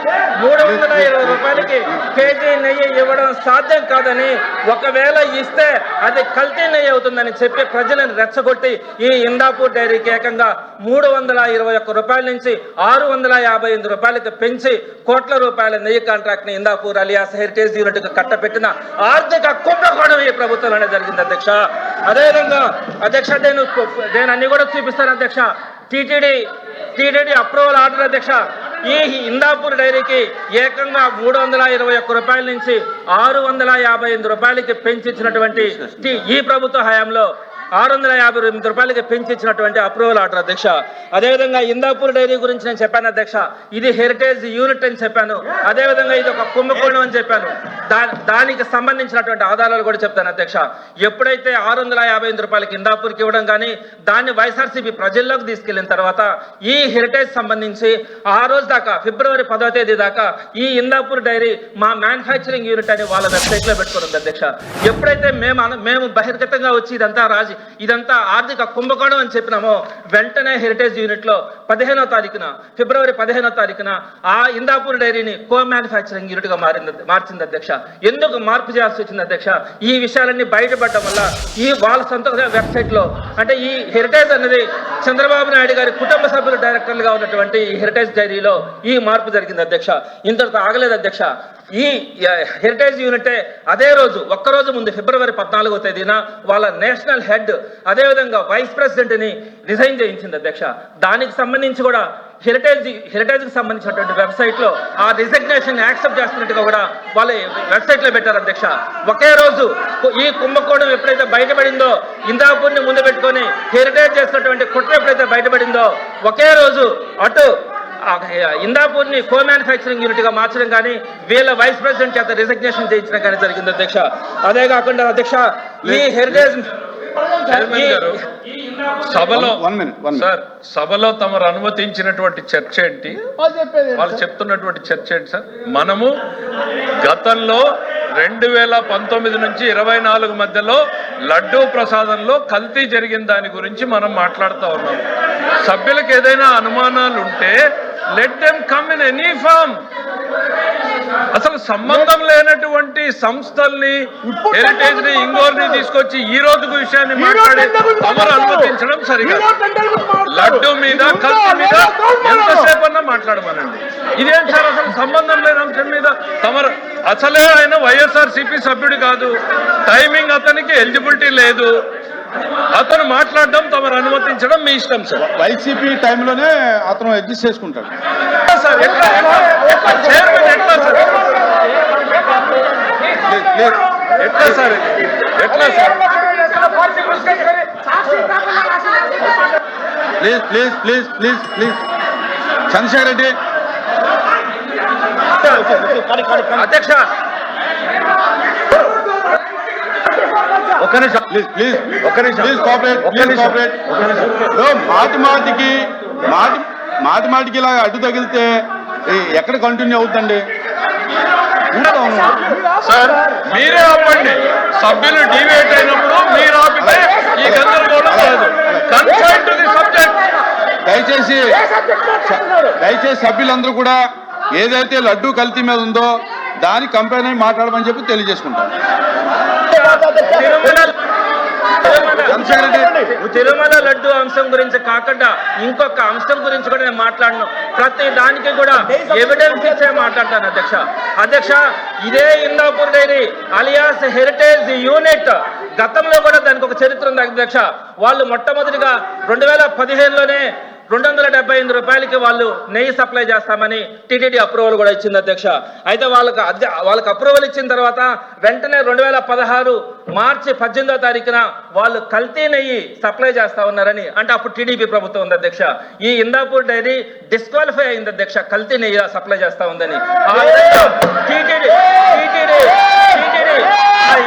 320 రూపాయలకి కేజీ నెయ్యి ఇవ్వడం సాధ్యం కాదని, ఒకవేళ ఇస్తే అది కల్తీ నెయ్యి అవుతుందని చెప్పి ప్రజలను రెచ్చగొట్టి ఈ ఇందాపూర్ డైరీకి ఏకంగా 321 రూపాయల నుంచి 658 రూపాయలకి పెంచి కోట్ల రూపాయల నెయ్యి కాంట్రాక్ట్ ని ఇందాపూర్ అలియాస్ హెరిటేజ్ యూనిట్ కు కట్టబెట్టిన ఆర్థిక కుంభకోణం ఈ ప్రభుత్వంలోనే జరిగింది అధ్యక్ష. అదేవిధంగా అధ్యక్ష నేను అన్ని కూడా చూపిస్తాను అధ్యక్ష. టీటీడీ అప్రూవల్ ఆర్డర్ అధ్యక్ష. ఈ ఇందాపూర్ డైరీకి ఏకంగా 321 రూపాయల నుంచి 658 రూపాయలకి పెంచిచ్చినటువంటి ఈ ప్రభుత్వ హయాంలో 658 రూపాయలకి పెంచిచ్చినటువంటి అప్రూవల్ ఆర్డర్ అధ్యక్ష. అదేవిధంగా ఇందాపూర్ డైరీ గురించి నేను చెప్పాను అధ్యక్ష. ఇది హెరిటేజ్ యూనిట్ అని చెప్పాను. అదేవిధంగా ఇది ఒక కుంభకోణం అని చెప్పాను. దానికి సంబంధించినటువంటి ఆధారాలు కూడా చెప్తాను అధ్యక్ష. ఎప్పుడైతే 658 రూపాయలకి ఇందాపూర్కి ఇవ్వడం కానీ దాన్ని వైఎస్ఆర్సీపీ ప్రజల్లోకి తీసుకెళ్లిన తర్వాత ఈ హెరిటేజ్ సంబంధించి ఆ రోజు దాకా ఫిబ్రవరి 10వ తేదీ దాకా ఈ ఇందాపూర్ డైరీ మా మ్యానుఫ్యాక్చరింగ్ యూనిట్ అని వాళ్ళ వెబ్సైట్ లో పెట్టుకున్నది అధ్యక్ష. ఎప్పుడైతే మేము బహిర్గతంగా వచ్చి ఇదంతా ఆర్థిక కుంభకోణం అని చెప్పినామో వెంటనే హెరిటేజ్ యూనిట్ లో ఫిబ్రవరి 15వ తారీఖున ఆ ఇందాపూర్ డైరీని కో మ్యానుఫ్యాక్చరింగ్ యూనిట్ గా మార్చింది అధ్యక్ష. ఎందుకు మార్పు చేయాల్సి వచ్చింది అధ్యక్ష? ఈ విషయాలన్నీ బయటపడడం వల్ల ఈ వాళ్ళ సొంత వెబ్సైట్ లో అంటే ఈ హెరిటేజ్ అనేది చంద్రబాబు నాయుడు గారి కుటుంబ సభ్యులు డైరెక్టర్లుగా ఉన్నటువంటి ఈ హెరిటేజ్ డైరీలో ఈ మార్పు జరిగింది అధ్యక్ష. ఇంతటితో ఆగలేదు అధ్యక్ష. ఈ హెరిటేజ్ యూనిటే అదే రోజు ఒక్కరోజు ముందు ఫిబ్రవరి 14వ తేదీన వాళ్ళ నేషనల్ హెడ్ అదేవిధంగా వైస్ ప్రెసిడెంట్ ని రిజైన్ చేయించింది అధ్యక్ష. దానికి సంబంధించి కూడా హెరిటేజ్ కి సంబంధించినటువంటి వెబ్సైట్ లో ఆ రిజగ్నేషన్ యాక్సెప్ట్ చేస్తున్నట్టుగా కూడా వాళ్ళ వెబ్సైట్ లో పెట్టారు అధ్యక్ష. ఒకే రోజు ఈ కుంభకోణం ఎప్పుడైతే బయటపడిందో, ఇందాపూర్ ని ముందు పెట్టుకొని హెరిటేజ్ చేసినటువంటి కుట్ర ఎప్పుడైతే బయటపడిందో ఒకే రోజు అటు ఇందాపూర్ ని కో మ్యానుఫ్యాక్చరింగ్ యూనిట్ గా మార్చడం కానీ వీళ్ళ వైస్ ప్రెసిడెంట్ చేత రిజగ్నేషన్ చేయించడం కానీ జరిగింది అధ్యక్ష. అదే కాకుండా అధ్యక్ష ఈ హెరిటేజ్ చైర్మన్ గారు సభలో One minute. సార్ సభలో తమరు అనుమతించినటువంటి చర్చ ఏంటి, వాళ్ళు చెప్పేది వాళ్ళు చెప్తున్నటువంటి చర్చ ఏంటి సార్? మనము గతంలో 2019 నుంచి 24 మధ్యలో లడ్డూ ప్రసాదంలో కల్తీ జరిగిన దాని గురించి మనం మాట్లాడుతూ ఉన్నాం. సభ్యులకు ఏదైనా అనుమానాలు ఉంటే let them come in any form. అసలు సంబంధం లేనటువంటి సంస్థల్ని, హెరిటేజ్ ని, ఇంగోర్ని తీసుకొచ్చి ఈ రోజుకు విషయాన్ని మాట్లాడి తమరు అనుమతించడం సరిగా. లడ్డు మీద, కల్తీ మీద ఎంతసేపు అన్నా మాట్లాడమనండి. ఇదేం సార్ అసలు సంబంధం లేని అంశం మీద తమరు? అసలే ఆయన వైఎస్ఆర్సీపీ సభ్యుడు కాదు, టైమింగ్ అతనికి ఎలిజిబిలిటీ లేదు, అతను మాట్లాడడం తమరు అనుమతించడం మీ ఇష్టం సార్. వైసీపీ టైంలోనే అతను అడ్జస్ట్ చేసుకుంటాడు. సార్ ఎట్లా చైర్మన్ ఎట్లా సార్? ఎట్లా సార్? ఎట్లా sir? Please please please please please Chandrashekar Reddy. అధ్యక్ష ఒక్క నిమిషం ప్లీజ్ ప్లీజ్ ఒక్క నిమిషం ప్లీజ్ కోఆపరేట్, ప్లీజ్ కోఆపరేట్. మాటి మాటికి ఇలా అడ్డు తగిలితే ఎక్కడ కంటిన్యూ అవుతుందండి? సార్ మీరే ఆపండి. సభ్యులు డివేట్ అయినప్పుడు మీరు ఆపితే ఈ గందరగోళం కాదు. Confine to the subject. దయచేసి సభ్యులందరూ కూడా ఏదైతే లడ్డూ కల్తీ మీద ఉందో దాని కంపెనీ మాట్లాడమని చెప్పి తెలియజేసుకుంటాం. తిరుమల లడ్డు అంశం గురించి కాకుండా ఇంకొక అంశం గురించి కూడా నేను మాట్లాడను. ప్రతి దానికి కూడా ఎవిడెన్స్ ఇచ్చే మాట్లాడతాను అధ్యక్ష. ఇదే Indapur dairy alias heritage unit గతంలో కూడా దానికి ఒక చరిత్ర ఉంది అధ్యక్ష. వాళ్ళు మొట్టమొదటిగా 2015లోనే 275 రూపాయలకి వాళ్ళు నెయ్యి సప్లై చేస్తామని టీటీడీ అప్రూవల్ కూడా ఇచ్చింది అధ్యక్ష. అయితే వాళ్ళకి అప్రూవల్ ఇచ్చిన తర్వాత వెంటనే 2016 మార్చి 18వ తారీఖున వాళ్ళు కల్తీ నెయ్యి సప్లై చేస్తా ఉన్నారని, అంటే అప్పుడు టీడీపీ ప్రభుత్వం ఉంది అధ్యక్ష. ఈ ఇందాపూర్ డైరీ డిస్క్వాలిఫై అయింది అధ్యక్ష, కల్తీ నెయ్యి సప్లై చేస్తా ఉందని. టీటీడీ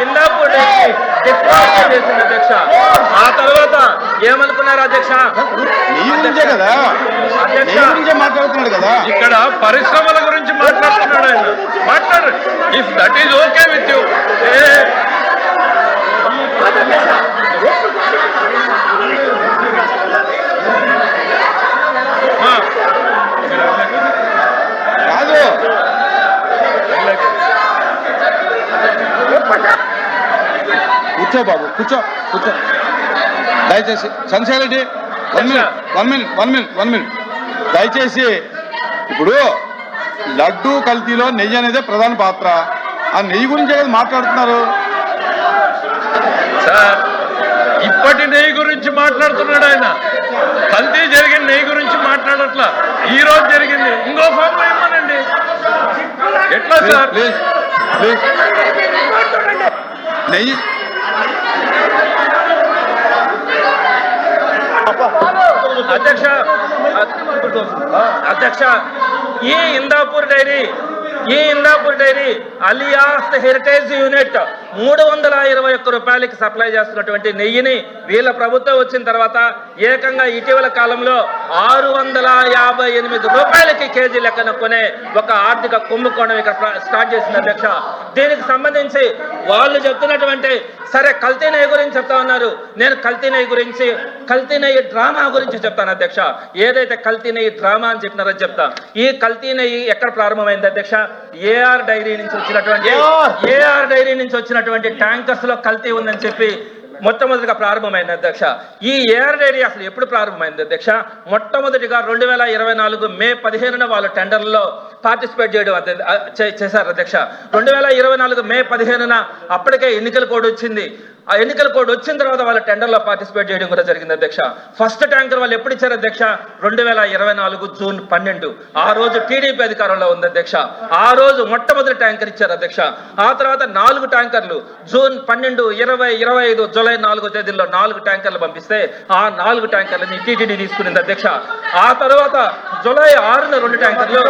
ఇందాపూర్ డైరీ డిస్క్వాలిఫై చేసింది అధ్యక్ష. ఆ తర్వాత ఏమనుకున్నారు అధ్యక్ష? కదా మాట్లాడుతున్నాడు కదా. ఇక్కడ పరిశ్రమల గురించి మాట్లాడుతున్నాడు ఆయన. మాట్లాడు. If that is okay with you. కాదు కూర్చో బాబు, కూర్చో. దయచేసి చంద్రశేఖర్ రెడ్డి వన్ మినిట్ దయచేసి. ఇప్పుడు లడ్డూ కల్తీలో నెయ్యి అనేది ప్రధాన పాత్ర. ఆ నెయ్యి గురించే కదా మాట్లాడుతున్నారు సార్. ఇప్పటి నెయ్యి గురించి మాట్లాడుతున్నాడు ఆయన. కల్తీ జరిగిన నెయ్యి గురించి మాట్లాడట్లా. ఈ రోజు జరిగింది ఇంకో ఫామ్ ఏమనండి. ఎట్లా సార్? ప్లీజ్ నెయ్యి అధ్యక్ష ఈ Indapur dairy alias heritage unit 321 రూపాయలకి సప్లై చేస్తున్నటువంటి నెయ్యిని వీళ్ళ ప్రభుత్వం వచ్చిన తర్వాత ఏకంగా ఇటీవల కాలంలో 658 రూపాయలకి కేజీ లెక్కన కొనే ఒక ఆర్థిక కుంభకోణం ఇక్కడ స్టార్ట్ చేసింది అధ్యక్ష. దీనికి సంబంధించి వాళ్ళు చెప్తున్నటువంటి సరే కల్తీ నెయ్యి గురించి చెప్తా ఉన్నారు. నేను కల్తీ నెయ్యి డ్రామా గురించి చెప్తాను అధ్యక్ష. ఏదైతే కల్తీ నెయ్యి డ్రామా అని చెప్పినారో చెప్తా. ఈ కల్తీ నెయ్యి ఎక్కడ ప్రారంభమైంది అధ్యక్ష? ఏఆర్ డైరీ నుంచి వచ్చినటువంటి ట్యాంకర్స్ లో కల్తీ ఉందని చెప్పి మొట్టమొదటిగా ప్రారంభమైంది అధ్యక్ష. ఈ ఏఆర్ డైరీ అసలు ఎప్పుడు ప్రారంభమైంది అధ్యక్ష? మొట్టమొదటిగా 2024 మే 15న వాళ్ళు టెండర్లలో పార్టిసిపేట్ చేయడం చేశారు అధ్యక్ష. 2024 మే 15న అప్పటికే ఎన్నికల కోడ్ వచ్చింది. ఆ ఎన్నికల కోడ్ వచ్చిన తర్వాత వాళ్ళ టెండర్లో పార్టిసిపేట్ చేయడం కూడా జరిగింది అధ్యక్ష. ఫస్ట్ ట్యాంకర్ వాళ్ళు ఎప్పుడు ఇచ్చారు అధ్యక్ష? 2024 జూన్ 12. ఆ రోజు టీడీపీ అధికారంలో ఉంది అధ్యక్ష. ఆ రోజు మొట్టమొదటి ట్యాంకర్ ఇచ్చారు అధ్యక్ష. ఆ తర్వాత 4 ట్యాంకర్లు జూన్ 12, 20, 25, జూలై 4 తేదీల్లో 4 ట్యాంకర్లు పంపిస్తే ఆ 4 ట్యాంకర్లని టీటీడీ తీసుకునింది అధ్యక్ష. ఆ తర్వాత జూలై 6న 2 ట్యాంకర్లు,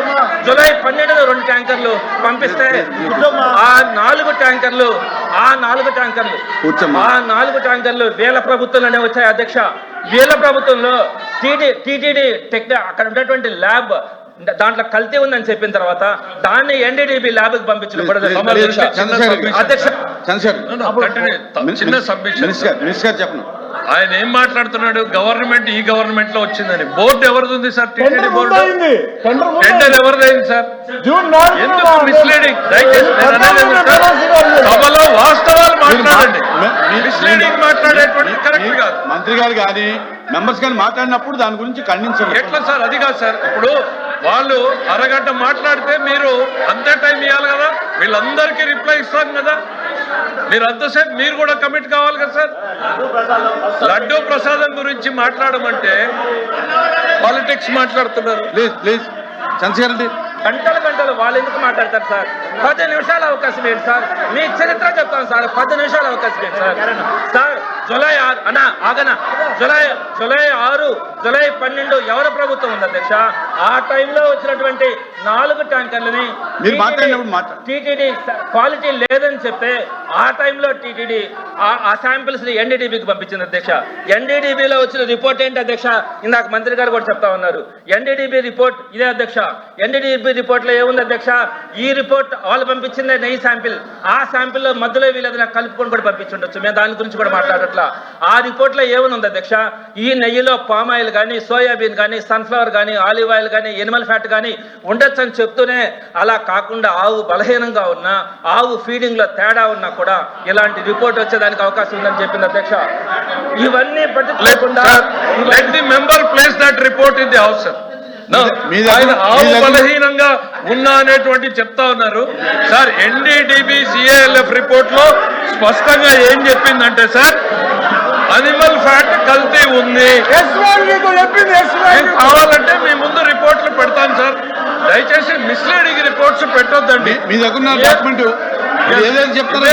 జూలై 12న 2 ట్యాంకర్లు పంపిస్తే ఆ 4 ట్యాంకర్లు ఆ 4 ట్యాంకర్లు కూర్చోమ్మా. ఆ 4 ట్యాంకర్లు వీళ్ళ ప్రభుత్వంలోనే వచ్చాయి అధ్యక్ష. వీళ్ళ ప్రభుత్వంలో టీటీడీ అక్కడ ఉన్నటువంటి ల్యాబ్ దాంట్లో కల్తీ ఉందని చెప్పిన తర్వాత దాన్ని ఎన్డీడీబీ ల్యాబ్ కి పంపించడం కూడా అధ్యక్ష. చిన్న సబ్మిషన్. మినిస్టర్ గారు చెప్పండి. ఆయన ఏం మాట్లాడుతున్నాడు? గవర్నమెంట్ ఈ గవర్నమెంట్ లో వచ్చిందని. బోర్డు ఎవరిది ఉంది సార్? టీటీడీ బోర్డు టెండర్ ఎవరిదైంది సార్? ఎందుకు మిస్లీడింగ్? దయచేసి నేను అనేది సార్, సభలో వాస్తవాలు మాట్లాడండి. మిస్లీడింగ్ మాట్లాడేటువంటి కరెక్ట్ కాదు. మంత్రి గారు కానీ మెంబర్స్ కానీ మాట్లాడినప్పుడు దాని గురించి ఖండించండి. ఎట్లా సార్? అది కాదు సార్. ఇప్పుడు వాళ్ళు అరగంట మాట్లాడితే మీరు అంతే టైం ఇవ్వాలి కదా. వీళ్ళందరికీ రిప్లై ఇస్తాం కదా. మీరు అంతసేపు మీరు కూడా కమిట్ కావాలి కదా సార్. లడ్డూ ప్రసాదం గురించి మాట్లాడమంటే పాలిటిక్స్ మాట్లాడుతున్నారు. ప్లీజ్ ప్లీజ్ చంద్రశేఖర్ గంటలు వాళ్ళు ఎందుకు మాట్లాడతారు సార్? 10 నిమిషాల అవకాశం ఏంటి సార్? మీ చరిత్ర చెప్తాను సార్. 10 నిమిషాల అవకాశం ఏంటి సార్? సార్ జూలై 6 అన్నా ఆగనా, జూలై 6 జూలై 12 ఎవరి ప్రభుత్వం ఉంది అధ్యక్ష? ఆ టైంలో వచ్చినటువంటి 4 ట్యాంకర్లని మీరు మాట్లాడినప్పుడు టీటీడీ క్వాలిటీ లేదని చెప్తే ఆ టైంలో టీటీడీ ఆ శాంపిల్స్ ని ఎన్డీడీబీకి పంపించింది అధ్యక్ష. ఎన్డీడీబీలో వచ్చిన రిపోర్ట్ ఏంటి అధ్యక్ష? ఇందాక మంత్రి గారు కూడా చెప్తా ఉన్నారు. ఎన్డీడీబీ రిపోర్ట్ ఇదే అధ్యక్ష. ఎన్డీడీబీ రిపోర్ట్ లో ఏముంది అధ్యక్ష? ఈ రిపోర్ట్ వాళ్ళు పంపించిందే నెయ్యి శాంపిల్. ఆ శాంపిల్ లో మధ్యలో వీళ్ళు ఏదైనా కలుపుకొని కూడా పంపించుండొచ్చు. మేము దాని గురించి కూడా మాట్లాడట్లా. ఆ రిపోర్ట్ లో ఏముంది అధ్యక్ష? ఈ నెయ్యిలో పామ్ ఆయిల్ కానీ, సోయాబీన్ కానీ, సన్ఫ్లవర్ కానీ, ఆలివ్ ఆయిల్ కానీ, ఎనిమల్ ఫ్యాట్ కానీ ఉండొచ్చు అని చెప్తూనే అలా కాకుండా ఆవు బలహీనంగా ఉన్నా, ఆవు ఫీడింగ్ లో తేడా ఉన్నా కూడా ఇలాంటి రిపోర్ట్ వచ్చేదానికి అవకాశం ఉందని చెప్పింది అధ్యక్ష. ఇవన్నీ పట్టించుకోకుండా let the member place that report in the house. ఆయన ఆవు బలహీనంగా ఉన్నా అనేటువంటి చెప్తా ఉన్నారు సార్. ఎన్డీడీబీ సిఏఎల్ఎఫ్ రిపోర్ట్ లో స్పష్టంగా ఏం చెప్పిందంటే సార్, అనిమల్ ఫ్యాట్ కల్తీ ఉంది. కావాలంటే మీ ముందు రిపోర్ట్లు పెడతాను సార్. దయచేసి మిస్లీడింగ్ రిపోర్ట్స్ పెట్టొద్దండి. మీ దగ్గర డాక్యుమెంట్ ఏదైతే చెప్తారో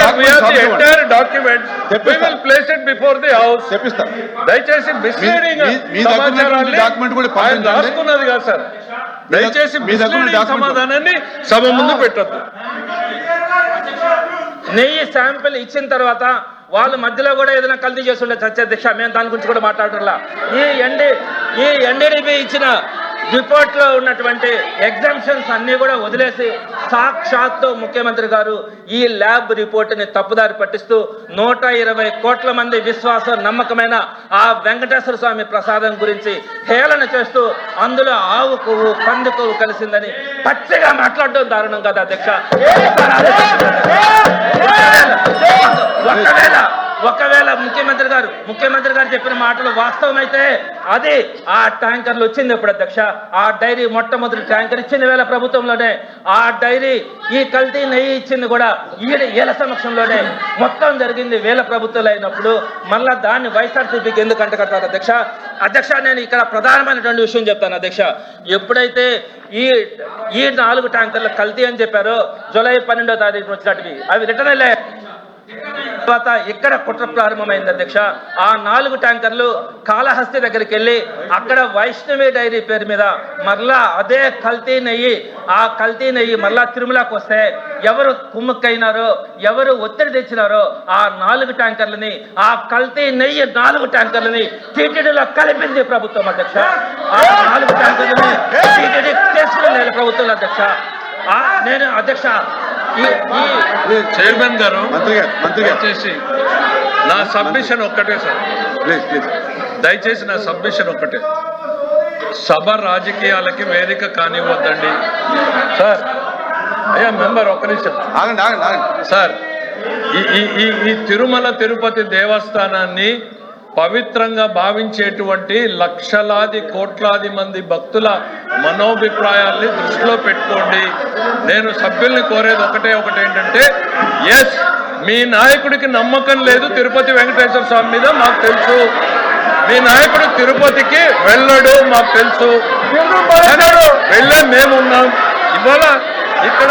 దయచేసి మిస్లీడింగ్ డాక్యుమెంట్ కూడా రాసుకున్నది కాదు సార్. దయచేసి మిస్లీడింగ్ సమాధానాన్ని సభ ముందు పెట్టొద్దు. నెయ్యి శాంపిల్ ఇచ్చిన తర్వాత వాళ్ళు మధ్యలో కూడా ఏదైనా కల్తీ చేస్తుండే అధ్యక్ష. మేము దాని గురించి కూడా మాట్లాడాలా. ఈ ఎన్డీడీబీ ఇచ్చిన రిపోర్ట్ లో ఉన్నటువంటి ఎగ్జామ్షన్స్ అన్ని కూడా వదిలేసి సాక్షాత్తు ముఖ్యమంత్రి గారు ఈ ల్యాబ్ రిపోర్ట్ ని తప్పుదారి పట్టిస్తూ 120 కోట్ల మంది విశ్వాసం నమ్మకమైన ఆ వెంకటేశ్వర స్వామి ప్రసాదం గురించి హేళన చేస్తూ అందులో ఆవు కొవ్వు పంది కొవ్వు కలిసిందని పచ్చిగా మాట్లాడడం దారుణం కదా అధ్యక్ష. ఒకవేళ ముఖ్యమంత్రి గారు చెప్పిన మాటలు వాస్తవమైతే అది ఆ ట్యాంకర్లు వచ్చింది ఎప్పుడు అధ్యక్ష? ఆ డైరీ మొట్టమొదటి ట్యాంకర్ ఇచ్చింది వేళ ప్రభుత్వంలోనే. ఆ డైరీ ఈ కల్తీ నెయ్యి ఇచ్చింది కూడా వీళ్ళ సమక్షంలోనే. మొత్తం జరిగింది వేళ ప్రభుత్వాలు అయినప్పుడు మళ్ళా దాన్ని వైఎస్ఆర్సీపీకి ఎందుకు అంటకడతారు అధ్యక్ష? నేను ఇక్కడ ప్రధానమైనటువంటి విషయం చెప్తాను అధ్యక్ష. ఎప్పుడైతే ఈ 4 ట్యాంకర్లు కల్తీ అని చెప్పారో జూలై 12వ తారీఖున వచ్చినట్టువి అవి రిటర్న్ వెళ్ళాయి. తర్వాత ఇక్కడ కుట్ర ప్రారంభమైంది అధ్యక్ష. ఆ 4 ట్యాంకర్లు కాళహస్తి దగ్గరికి వెళ్ళి అక్కడ వైష్ణవి డైరీ పేరు మీద మరలా అదే కల్తీ నెయ్యి, ఆ కల్తీ నెయ్యి మరలా తిరుమలకు వస్తే ఎవరు కుమ్ముక్కైనారో, ఎవరు ఒత్తిడి తెచ్చినారో ఆ 4 ట్యాంకర్లని, ఆ కల్తీ నెయ్యి 4 ట్యాంకర్లని టీటీడీలో కలిపింది ప్రభుత్వం అధ్యక్ష. ఆ 4 ట్యాంకర్లని టీటీడీ చేసుకునే ప్రభుత్వం అధ్యక్ష. నేను అధ్యక్ష చైర్మన్ గారు మంత్రి దయచేసి నా సబ్మిషన్ ఒక్కటే సార్. దయచేసి నా సబ్మిషన్ ఒక్కటే. సభ రాజకీయాలకి వేదిక కానివ్వద్దండి సార్. అయ్యా మెంబర్ ఒక్క నిమిషం సార్. ఈ తిరుమల తిరుపతి దేవస్థానాన్ని పవిత్రంగా భావించేటువంటి లక్షలాది కోట్లాది మంది భక్తుల మనోభిప్రాయాల్ని దృష్టిలో పెట్టుకోండి. నేను సభ్యుల్ని కోరేది ఒకటే ఏంటంటే, ఎస్ మీ నాయకుడికి నమ్మకం లేదు తిరుపతి వెంకటేశ్వర స్వామి మీద మాకు తెలుసు. మీ నాయకుడు తిరుపతికి వెళ్ళడు మాకు తెలుసు. వెళ్ళే మేము ఉన్నాం. ఇవాళ ఇక్కడ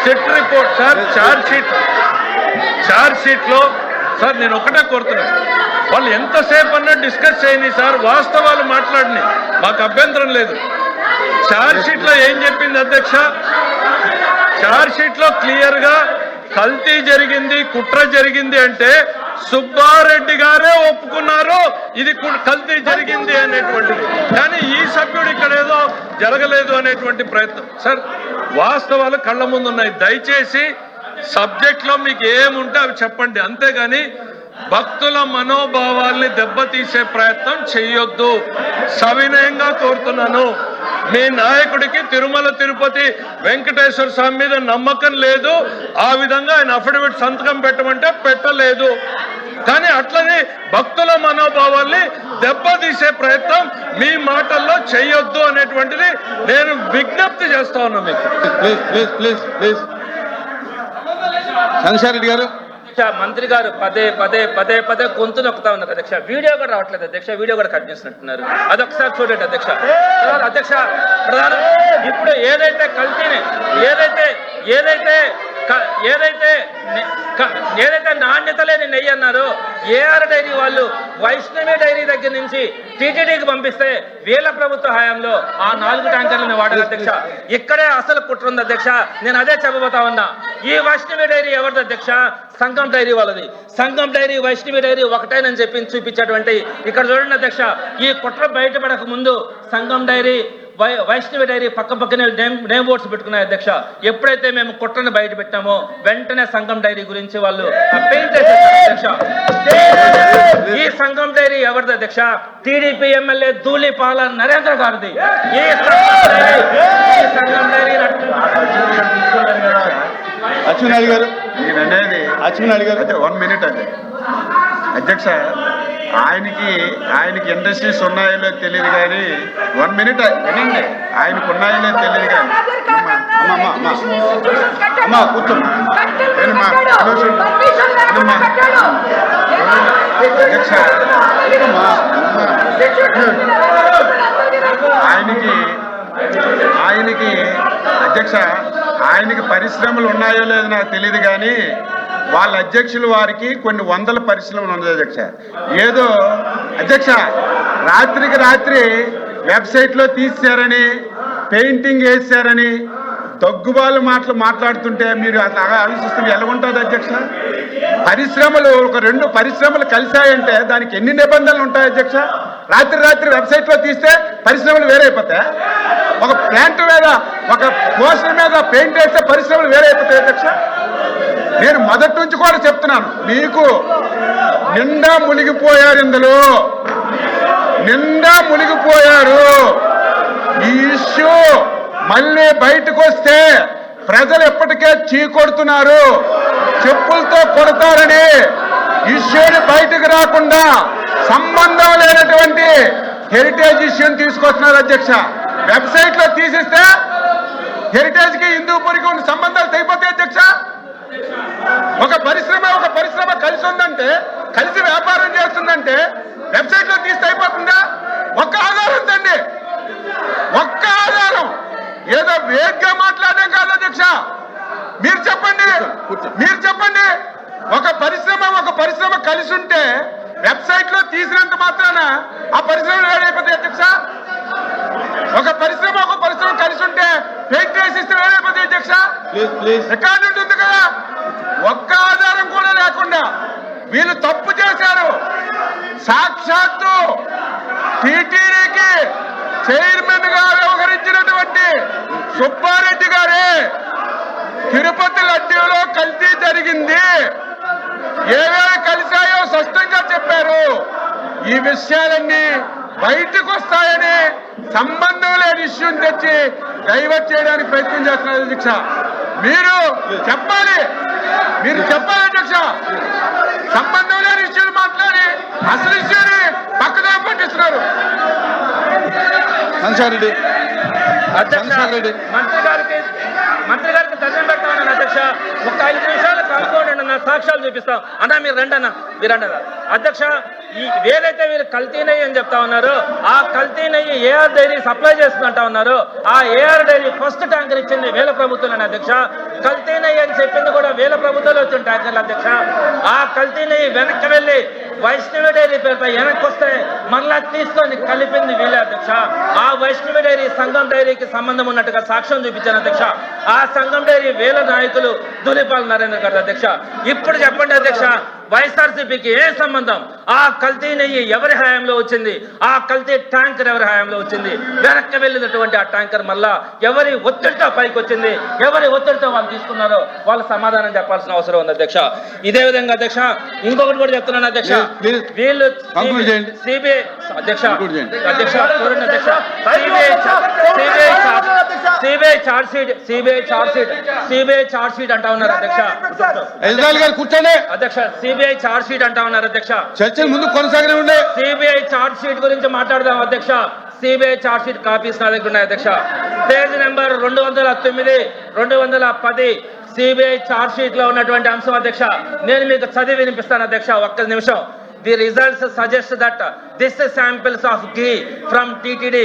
set report sir, charge sheet లో సార్ నేను ఒకటే కోరుతున్నా, వాళ్ళు ఎంతసేపు అన్నా డిస్కస్ చేయని సార్, వాస్తవాలు మాట్లాడిని మాకు అభ్యంతరం లేదు. ఛార్జ్ షీట్ లో ఏం చెప్పింది అధ్యక్ష? ఛార్జ్ షీట్ లో క్లియర్ గా కల్తీ జరిగింది, కుట్ర జరిగింది అంటే సుబ్బారెడ్డి గారే ఒప్పుకున్నారు ఇది కల్తీ జరిగింది అనేటువంటిది. కానీ ఈ సభ్యుడు ఇక్కడ ఏదో జరగలేదు అనేటువంటి ప్రయత్నం. సార్, వాస్తవాలు కళ్ళ ముందు ఉన్నాయి. దయచేసి సబ్జెక్ట్లో మీకు ఏముంటే అవి చెప్పండి, అంతేగాని భక్తుల మనోభావాల్ని దెబ్బతీసే ప్రయత్నం చేయొద్దు. సవినయంగా కోరుతున్నాను. మీ నాయకుడికి తిరుమల తిరుపతి వెంకటేశ్వర స్వామి మీద నమ్మకం లేదు, ఆ విధంగా ఆయన అఫిడవిట్ సంతకం పెట్టమంటే పెట్టలేదు. కానీ అట్లనే భక్తుల మనోభావాల్ని దెబ్బతీసే ప్రయత్నం మీ మాటల్లో చేయొద్దు అనేటువంటిది నేను విజ్ఞప్తి చేస్తా ఉన్నా మీకు. ప్లీజ్ చంద్రశేఖర్ రెడ్డి గారు. మంత్రి గారు పదే గొంతు నొక్కుతా ఉన్నారు అధ్యక్ష. వీడియో కూడా రావట్లేదు అధ్యక్ష, వీడియో కూడా కట్ చేసినట్టున్నారు. అదొకసారి చూడండి అధ్యక్ష. అధ్యక్ష, ప్రధాన ఇప్పుడు ఏదైతే కల్తీని ఏదైతే నాణ్యత లేని నెయ్యి అన్నారో, ఏఆర్ డైరీ వాళ్ళు వైష్ణవి డైరీ దగ్గర నుంచి టీటీడీకి పంపిస్తే వీళ్ళ ప్రభుత్వ హయాంలో ఆ 4 ట్యాంకర్లను వాడారు అధ్యక్ష. ఇక్కడే అసలు కుట్ర ఉంది అధ్యక్ష. నేను అదే చెప్పబోతా ఉన్నా. ఈ వైష్ణవి డైరీ ఎవరిది అధ్యక్ష? సంగం డైరీ వాళ్ళది. సంగం డైరీ వైష్ణవి డైరీ ఒకటేనని చెప్పి చూపించేటువంటి ఇక్కడ చూడండి అధ్యక్ష. ఈ కుట్ర బయటపడక ముందు సంగం డైరీ వైష్ణవి డైరీ పక్కనే నేమ్ బోర్డ్స్ పెట్టుకున్నాయి అధ్యక్ష. ఎప్పుడైతే మేము కుట్రను బయట పెట్టామో వెంటనే సంగం డైరీ గురించి వాళ్ళు పెయింట్ వేసేస్తారు అధ్యక్ష. ఈ సంగం డైరీ ఎవరిది అధ్యక్ష? టీడీపీ ఎమ్మెల్యే ధూళిపాల నరేంద్ర గారిది. ఈ సంగం డైరీ అచ్చెన్నాయుడు గారు. అచ్చెన్నాయుడు గారు. అయితే 1 minute అండి అధ్యక్ష. ఆయనకి ఇండస్ట్రీస్ ఉన్నాయో తెలియదు కానీ 1 minute వినండి. ఆయనకు ఉన్నాయో తెలియదు కానీ అమ్మా కూర్చోమ్మా. అధ్యక్ష, ఆయనకి అధ్యక్ష ఆయనకి పరిశ్రమలు ఉన్నాయో లేదో నాకు తెలియదు కానీ వాళ్ళ అధ్యక్షులు వారికి కొన్ని వందల పరిశ్రమలు ఉన్నాయి అధ్యక్ష. ఏదో అధ్యక్ష రాత్రికి రాత్రి వెబ్సైట్లో తీసారని, పెయింటింగ్ వేసారని దగ్గుబాలు మాట్లాడుతుంటే మీరు అలా ఆలోచిస్తుంటే ఎలా ఉంటుంది అధ్యక్ష? పరిశ్రమలు ఒక 2 పరిశ్రమలు కలిశాయంటే దానికి ఎన్ని నిబంధనలు ఉంటాయి అధ్యక్ష? రాత్రి వెబ్సైట్లో తీస్తే పరిశ్రమలు వేరే అయిపోతాయి. ఒక ప్లాంట్ మీద ఒక పోస్టర్ మీద పెయింట్ వేస్తే పరిశ్రమలు వేరే అయిపోతాయి అధ్యక్ష. నేను మొదటి నుంచి కూడా చెప్తున్నాను, మీకు నిండా మునిగిపోయారు, ఇందులో నిండా మునిగిపోయారు. ఈ ఇష్యూ మళ్ళీ బయటకు వస్తే ప్రజలు ఎప్పటికే చీకొడుతున్నారు, చెప్పులతో కొడతారని ఇష్యూని బయటకు రాకుండా సంబంధం లేనటువంటి హెరిటేజ్ ఇష్యూని తీసుకొస్తున్నారు అధ్యక్ష. వెబ్సైట్ లో తీసిస్తే హెరిటేజ్ కి హిందూపూర్కి ఉన్న సంబంధాలు తెగిపోతాయి అధ్యక్ష. ఒక పరిశ్రమ కలిసి ఉందంటే, కలిసి వ్యాపారం చేస్తుందంటే వెబ్సైట్ లో తీస్తే అయిపోతుందా? ఒక్క ఆధారం తండి, ఒక్క ఆధారం. ఏదో వేగ్గా మాట్లాడడం కాదు అధ్యక్ష. మీరు చెప్పండి ఒక పరిశ్రమ కలిసి ఉంటే వెబ్సైట్ లో తీసినంత మాత్రాన ఆ పరిశ్రమలు వేడైపోతాయి అధ్యక్ష. ఒక పరిశ్రమ కలిసి ఉంటే పెయింట్ వేసిస్తే వేడైపోతాయి అధ్యక్ష. రికార్డు ఉంటుంది కదా. ఒక్క ఆధారం కూడా లేకుండా వీళ్ళు తప్పు చేశారు. సాక్షాత్తు టీటీడీకి చైర్మన్ గా వ్యవహరించినటువంటి సుబ్బారెడ్డి గారే తిరుపతి లడ్డూలో కల్తీ జరిగింది, ఏవేవి కలిశాయో స్పష్టంగా చెప్పారు. ఈ విషయాలన్నీ బయటకు వస్తాయని సంబంధం లేని ఇష్యూని తెచ్చి డైవర్ట్ చేయడానికి ప్రయత్నం చేస్తున్నారు అధ్యక్ష. మీరు చెప్పాలి అధ్యక్ష. సంబంధం లేని ఇష్యూని మాట్లాడి అసలు ఇష్యూని పక్కన పట్టిస్తున్నారు. మంత్రి గారికి దండం పెడతామన్నా అధ్యక్ష. ఒక 5 నిమిషాలు కానుకోండి అన్న, సాక్ష్యాలు చూపిస్తాం అన్నా. మీరు రండి అధ్యక్ష. ఏదైతే వీళ్ళు కల్తీ నెయ్యి అని చెప్తా ఉన్నారు, ఆ కల్తీ నెయ్యి ఏఆర్ డైరీ సప్లై చేస్తుందంటా ఉన్నారు. ఆ ఏఆర్ డైరీ ఫస్ట్ ట్యాంకర్ ఇచ్చింది వీళ్ళ ప్రభుత్వంలోనే అధ్యక్ష. కల్తీ నెయ్యి అని చెప్పింది కూడా వీళ్ళ ప్రభుత్వంలో వచ్చిన ట్యాంకర్లు అధ్యక్ష. ఆ కల్తీ నెయ్యి వెనక్కి వెళ్ళి వైష్ణవి డైరీ పేరుతో వెనక్కి వస్తే మళ్ళా తీసుకొని కలిపింది వీళ్ళే అధ్యక్ష. ఆ వైష్ణవి డైరీ సంఘం డైరీకి సంబంధం ఉన్నట్టుగా సాక్ష్యం చూపించాను అధ్యక్ష. ఆ సంఘం డైరీ వేల నాయకులు ధూళిపాల నరేంద్ర గారు అధ్యక్ష. ఇప్పుడు చెప్పండి అధ్యక్ష, వైఎస్ఆర్సీపీకి ఏ సంబంధం? ఆ కల్తీ నెయ్యి ఎవరి హయాంలో వచ్చింది? ఆ కల్తీ ట్యాంకర్ ఎవరి హయాంలో వచ్చింది? వెనక్కి వెళ్ళినటువంటి ఆ ట్యాంకర్ మళ్ళా ఎవరి ఒత్తిడితో పైకి వచ్చింది? ఎవరి ఒత్తిడితో వాళ్ళు తీసుకున్నారో వాళ్ళు సమాధానం చెప్పాల్సిన అవసరం ఉంది అధ్యక్ష. ఇదే విధంగా అధ్యక్ష ఇంకొకటి కూడా చెప్తున్నాను అధ్యక్ష, వీళ్ళు సిబిఐ అధ్యక్ష అధ్యక్ష చూడండి అధ్యక్ష, సిబిఐ చార్జ్ షీట్ అంటా ఉన్నారు అధ్యక్ష. కూర్చోండి అధ్యక్ష సిబిఐ చార్జ్ షీట్ అంటా ఉన్నారు అధ్యక్ష. చర్చలు ముందు కొనసాగనే ఉండే. సిబిఐ చార్జ్ షీట్ గురించి మాట్లాడదాం అధ్యక్ష. సిబిఐ చార్జ్ షీట్ కాపీస్ నా దగ్గర ఉన్నాయి అధ్యక్ష. Page number 209, 210 CBI charge sheet లో ఉన్నటువంటి అంశం అధ్యక్ష. నేను మీకు చదివి వినిపిస్తాను అధ్యక్ష, ఒక్క నిమిషం. The results suggest that this samples of ghee from TTD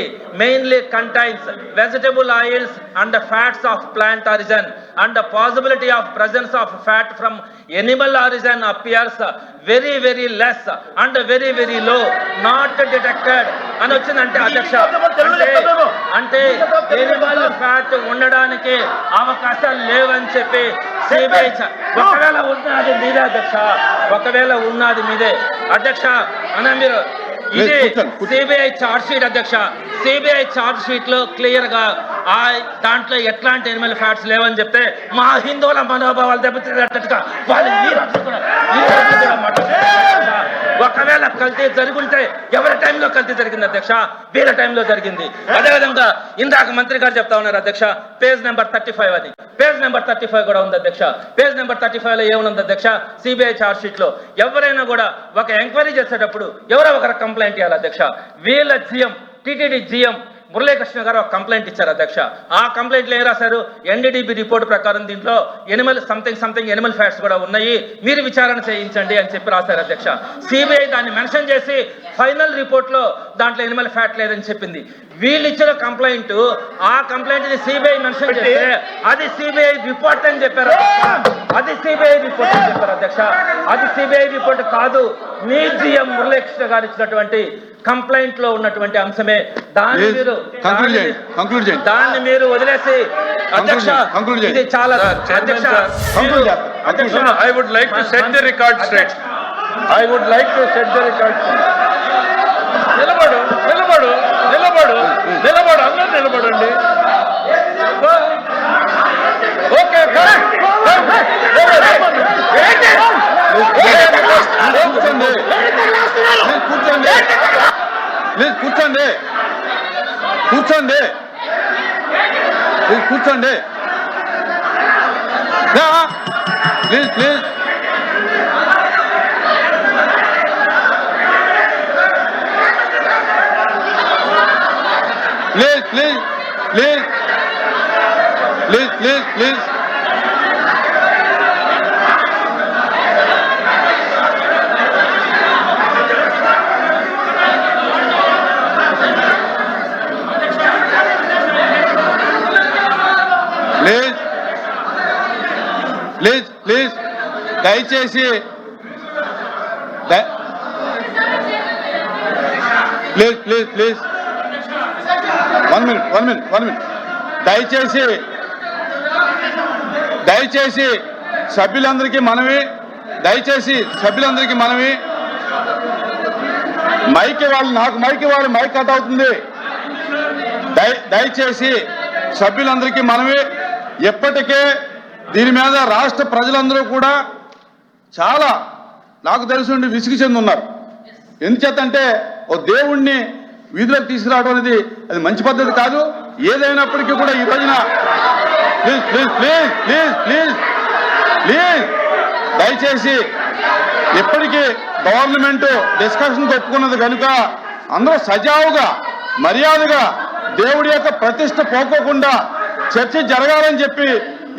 mainly contains vegetable oils and fats of plant origin, and the possibility of presence of fat from animal origin appears very very less and very very low, not detected అని వచ్చిందంటే అధ్యక్ష, అంటే Animal fat ఉండడానికి అవకాశాలు లేవని చెప్పి CBI ఒకవేళ ఉన్నది మీదే అధ్యక్ష, ఒకవేళ ఉన్నది మీదే అధ్యక్ష. అన్న మీరు ఇది సిబిఐ చార్జ్ షీట్ అధ్యక్ష. సిబిఐ చార్జ్ షీట్ లో క్లియర్ గా దాంట్లో ఎట్లాంటి ఎనిమల్ ఫ్యాట్స్ లేవని చెప్తే మా హిందువుల మనోభావాలు దెబ్బతిన్నట్టుగా వాళ్ళు ఒకవేళ కల్తీ జరుగుంటే ఎవరి టైంలో కల్తీ జరిగింది అధ్యక్ష? వీళ్ళ టైంలో జరిగింది. అదేవిధంగా ఇందాక మంత్రి గారు చెప్తా ఉన్నారు అధ్యక్ష, పేజ్ నెంబర్ 35 అది. పేజ్ నెంబర్ 35 కూడా ఉంది అధ్యక్ష. పేజ్ నెంబర్ 35 లో ఏముంది అధ్యక్ష? సిబిఐ చార్జ్ షీట్ లో ఎవరైనా కూడా ఒక ఎంక్వైరీ చేసేటప్పుడు ఎవరో ఒకరు కంప్లైంట్ ఇవ్వాలి అధ్యక్ష. వీళ్ళ జిఎం టిటిడి జిఎం మురళీకృష్ణ గారు ఒక కంప్లైంట్ ఇచ్చారు అధ్యక్ష. ఆ కంప్లైంట్లో ఏం రాశారు? ఎన్డీడీబీ రిపోర్ట్ ప్రకారం దీంట్లో ఎనిమల్ సంథింగ్ ఎనిమల్ ఫ్యాట్స్ కూడా ఉన్నాయి, మీరు విచారణ చేయించండి అని చెప్పి రాశారు అధ్యక్ష. సిబిఐ దాన్ని మెన్షన్ చేసి ఫైనల్ రిపోర్ట్ లో దాంట్లో ఎనిమల్ ఫ్యాట్ లేదని చెప్పింది. వీళ్ళు ఇచ్చిన కంప్లైంట్, ఆ కంప్లైంట్ ని సిబిఐ మెన్షన్ చేస్తే అది సిబిఐ రిపోర్ట్ అని చెప్పారు. అది సిబిఐ రిపోర్ట్ అని చెప్పారు అధ్యక్ష. అది సిబిఐ రిపోర్ట్ కాదు, మీ జిఎం మురళీకృష్ణ గారు ఇచ్చినటువంటి కంప్లైంట్ లో ఉన్నటువంటి అంశమే. దాన్ని మీరు వదిలేసి అధ్యక్ష ఇది చాలా అధ్యక్ష. I would like to set the record straight. I would like to set the record straight. నిలబడు నిలబడు నిలబడు నిలబడు అందరూ నిలబడండి. ఓకే కూర్చోండి కూర్చోండి కూర్చోండి please please please please please please please please please please దయచేసి please please please one minute దయచేసి సభ్యులందరికీ మనవి, మైక్ వాళ్ళు నాకు మైక్ కట్ అవుతుంది. దయచేసి సభ్యులందరికీ మనవి, ఎప్పటికే దీని మీద రాష్ట్ర ప్రజలందరూ కూడా చాలా నాకు తెలిసి ఉండి విసిగి చెంది ఉన్నారు. ఎందుచేతంటే ఓ దేవుణ్ణి వీధిలోకి తీసుకురావడం అనేది అది మంచి పద్ధతి కాదు. ఏదైనప్పటికీ కూడా ఈ రోజున please please please please please please దయచేసి ఇప్పటికీ గవర్నమెంట్ డిస్కషన్కి ఒప్పుకున్నది కనుక అందరూ సజావుగా మర్యాదగా దేవుడి యొక్క ప్రతిష్ట పోకోకుండా చర్చ జరగాలని చెప్పి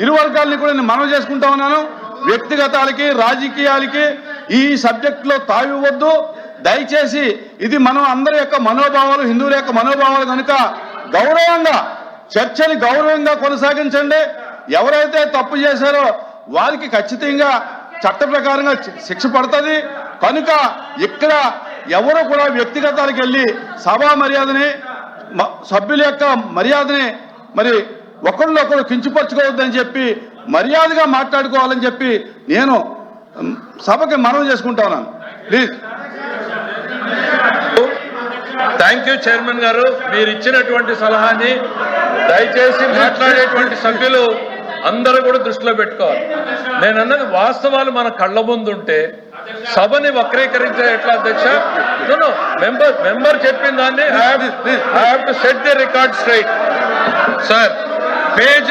ఇరు వర్గాలని కూడా నేను మనవి చేసుకుంటా ఉన్నాను. వ్యక్తిగతాలకి రాజకీయాలకి ఈ సబ్జెక్టులో తావివ్వద్దు. దయచేసి ఇది మనం అందరి యొక్క మనోభావాలు, హిందువుల యొక్క మనోభావాలు కనుక గౌరవంగా చర్చని గౌరవంగా కొనసాగించండి. ఎవరైతే తప్పు చేశారో వారికి ఖచ్చితంగా చట్ట ప్రకారంగా శిక్ష పడుతుంది. కనుక ఇక్కడ ఎవరు కూడా వ్యక్తిగతాలకు వెళ్ళి సభా మర్యాదని సభ్యుల యొక్క మర్యాదని మరి ఒకళ్ళొకరు కించపరచుకోవద్దని చెప్పి మర్యాదగా మాట్లాడుకోవాలని చెప్పి నేను సభకి మనవి చేసుకుంటా ఉన్నాను. ప్లీజ్. థ్యాంక్ యూ చైర్మన్ గారు, మీరు ఇచ్చినటువంటి సలహాని దయచేసి మాట్లాడేటువంటి సభ్యులు అందరూ కూడా దృష్టిలో పెట్టుకోవాలి. నేను అన్నది వాస్తవాలు మన కళ్ళ ముందు ఉంటే సభని వక్రీకరించే ఎట్లా అధ్యక్ష? మెంబర్ చెప్పిన దాన్ని I have to set the record straight. Sir, page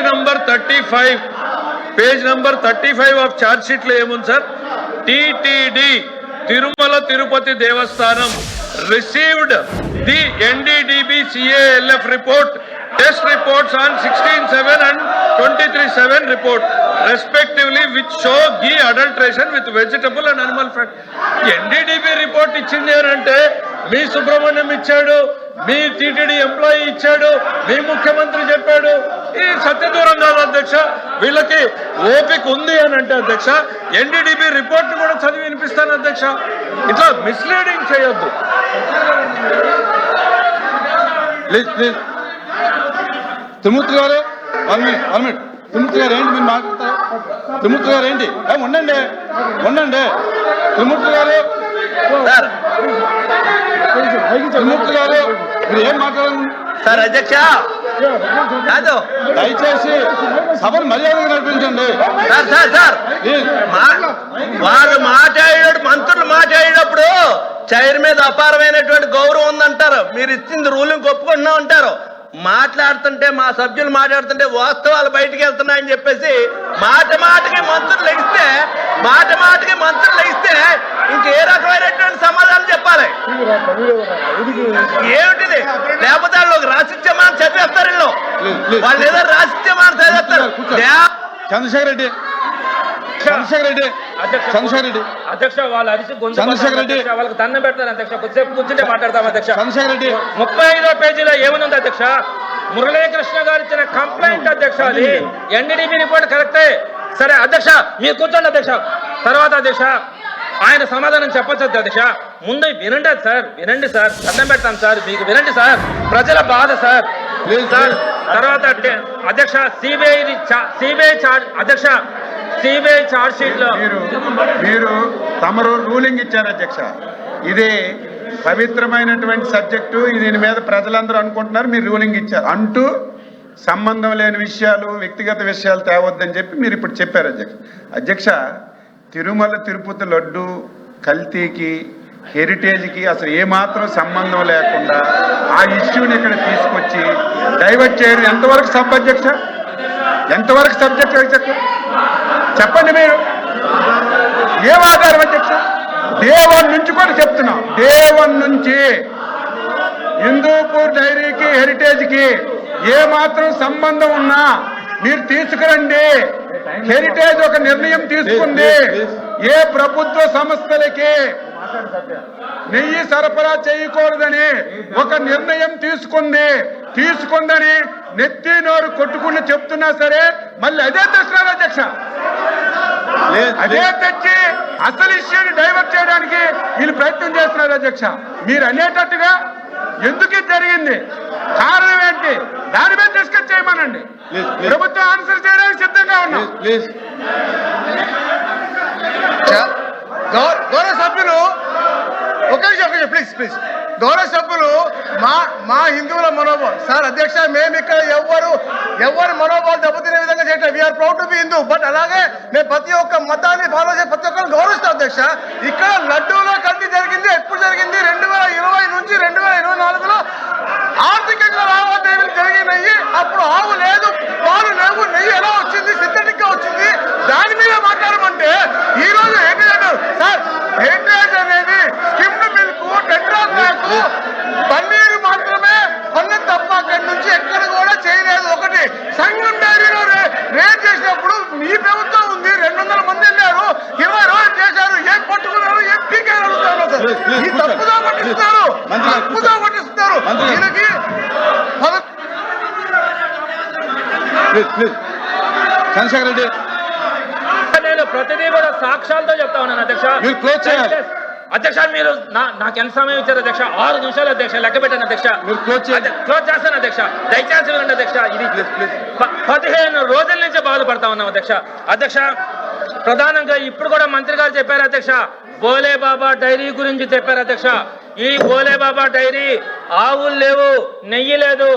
number 35 of charge sheet లో ఏముంది sir? TTD Tirumala Tirupati Devasthanam received the NDDB CALF report, test reports on 16/7 and 23/7 report respectively, which show ghee adulteration with vegetable and animal fat. NDDB report ఇచ్చింది అంటే మీ సుబ్రహ్మణ్యం ఇచ్చాడు, మీ TTD employee ఇచ్చాడు, మీ ముఖ్యమంత్రి చెప్పాడు. ఈ సత్యదూరం కాదు అధ్యక్ష. వీళ్ళకి ఓపిక ఉంది అని అంటే అధ్యక్ష NDDB రిపోర్ట్ కూడా చదివి వినిపిస్తాను అధ్యక్ష. ఇట్లా మిస్లీడింగ్ చేయొద్దు. త్రిమూర్తి గారు 1 minute. త్రిమూర్తి గారు ఏంటి మీరు మాట్లాడతారు? త్రిమూర్తి గారు ఏంటి? ఉండండి. త్రిమూర్తి గారు మీరు ఏం మాట్లాడాలి సార్? అధ్యక్ష కాదు, దయచేసి సభను మర్యాదగా నడిపించండి. సార్ వాళ్ళు మాట్లాడేటప్పుడు, మంత్రులు మాట్లాడేటప్పుడు చైర్ మీద అపారమైనటువంటి గౌరవం ఉందంటారు. మీరు ఇచ్చింది రూలింగ్ ఒప్పుకుంటున్నాం అంటారు. మాట్లాడుతుంటే మా సభ్యులు మాట్లాడుతుంటే వాస్తవాలు బయటికి వెళ్తున్నాయని చెప్పేసి మాట మాటకి మంత్రులు లెగిస్తే ఇంకే రకమైనటువంటి సమాధానం చెప్పాలి. ఏమిటిది? లేకపోతే వాళ్ళు రాసిత్యమాన్ని చదివేస్తారు. వాళ్ళు ఏదో రాసిత్యమాన్ని చదివేస్తారు. చంద్రశేఖర్ రెడ్డి అధ్యక్ష వాళ్ళు అరిసి చంద్రశేఖర్ రెడ్డి వాళ్ళకి దండం పెడతారు అధ్యక్ష. కొద్దిసేపు కూర్చుంటే మాట్లాడతాం అధ్యక్ష. చంద్రశేఖర్ రెడ్డి 35వ పేజీలో ఏమనుంది అధ్యక్ష? మురళీకృష్ణ గారు ఇచ్చిన కంప్లైంట్ అధ్యక్ష. అది NDDB రిపోర్ట్ కరెక్టే. సరే అధ్యక్ష, మీరు కూర్చోండి అధ్యక్ష. తర్వాత అధ్యక్ష ఆయన సమాధానం చెప్పచ్చు అధ్యక్ష. ముందు వినండి సార్, దండం పెడతాం సార్, మీకు వినండి సార్, ప్రజల బాధ సార్. తర్వాత అధ్యక్ష సిబిఐ ఛార్జ్ షీట్ లో మీరు తమరు రూలింగ్ ఇచ్చారు అధ్యక్ష. ఇది పవిత్రమైనటువంటి సబ్జెక్టు, దీని మీద ప్రజలందరూ అనుకుంటున్నారు, మీరు రూలింగ్ ఇచ్చారు అంటూ సంబంధం లేని విషయాలు, వ్యక్తిగత విషయాలు తేవద్దని చెప్పి మీరు ఇప్పుడు చెప్పారు అధ్యక్ష. తిరుమల తిరుపతి లడ్డు కల్తీకి, హెరిటేజ్కి అసలు ఏమాత్రం సంబంధం లేకుండా ఆ ఇష్యూని ఇక్కడ తీసుకొచ్చి డైవర్ట్ చేయడం ఎంతవరకు సబ్ అధ్యక్ష? ఎంతవరకు సబ్జెక్ట్ అధ్యక్ష? చెప్పండి మీరు. ఏం ఆధారం అధ్యక్ష? డే 1 నుంచి కూడా చెప్తున్నాం. డే 1 నుంచి హిందూపూర్ డైరీకి, హెరిటేజ్కి ఏ మాత్రం సంబంధం ఉన్నా మీరు తీసుకురండి. హెరిటేజ్ ఒక నిర్ణయం తీసుకుంది, ఏ ప్రభుత్వ సంస్థలకి నెయ్యి సరఫరా చేయకూడదని ఒక నిర్ణయం తీసుకుందని నెత్తి నోరు కొట్టుకుని చెప్తున్నా సరే మళ్ళీ అదే తెస్తున్నారు అధ్యక్ష. అదే తెచ్చి అసలు ఇష్యూని డైవర్ట్ చేయడానికి వీళ్ళు ప్రయత్నం చేస్తున్నారు అధ్యక్ష. మీరు అనేటట్టుగా ఎందుకు ఇది జరిగింది, కారణం ఏంటి, దాని మీద డిస్కస్ చేయమనండి. ప్రభుత్వం ఆన్సర్ చేయడానికి సిద్ధంగా ఉన్నాం. గౌరవ సభ్యులు ఒక నిమిషం ప్లీజ్. గౌరవ సభ్యులు మా హిందువుల మనోభావం సార్ అధ్యక్ష, మేము ఇక్కడ ఎవరు మనోభావాలు దెబ్బతినే విధంగా చేయట్లేదు. We are proud to be Hindu. But అలాగే మేము ప్రతి ఒక్క మతాన్ని ఫాలో చేసి ప్రతి ఒక్కరిని గౌరవిస్తాం అధ్యక్ష. ఇక్కడ లడ్డూలో కల్తీ జరిగింది. ఎప్పుడు జరిగింది? 2020 నుంచి 2024లో ఆర్థికంగా లావాదేవీలు జరిగినాయి. అప్పుడు ఆవు లేదు, పాలు లేవు, నెయ్యి ఎలా వచ్చింది? సింథటిక్ గా వచ్చింది. దాని మీద మాట్లాడమంటే ఈ రోజు ఏంటంటారు సార్? హెరిటేజ్ అనేది స్కిమ్డ్ మిల్క్, టెట్రాప్యాక్, పన్నీరు మాత్రమే పన్నెం తప్ప అక్కడి నుంచి ఎక్కడ కూడా చేయలేదు. ఒకటి సంఘం డైరీలో రేట్ చేసినప్పుడు మీ ప్రభుత్వం ఉంది, 200 మంది వెళ్ళారు, 20 రోజులు చేశారు. ఏం పట్టుకున్నారు, ఏం పీకారు అడుగుతారు సార్. ఈ తప్పుగా పట్టిస్తున్నారు. దీనికి చంద్రశేఖర్ రెడ్డి నేను ప్రతిదీ కూడా సాక్ష్యాలతో చెప్తా ఉన్నాను అధ్యక్ష. అధ్యక్ష మీరు నాకు ఎంత సమయం ఇచ్చారు అధ్యక్ష? 6 నిమిషాలు అధ్యక్ష, లెక్క పెట్టాను అధ్యక్ష. మీరు క్లోజ్ చేయండి. క్లోజ్ చేస్తాను అధ్యక్ష, దయచేసి వినండి అధ్యక్ష. ఇది 15 రోజుల నుంచి బాధపడతా ఉన్నాం అధ్యక్ష. అధ్యక్ష ప్రధానంగా ఇప్పుడు కూడా మంత్రి గారు చెప్పారు అధ్యక్ష, బోలే బాబా డైరీ గురించి చెప్పారు అధ్యక్ష. ఈ బోలే బాబా డైరీ ఆవులు లేవు, నెయ్యి లేదు,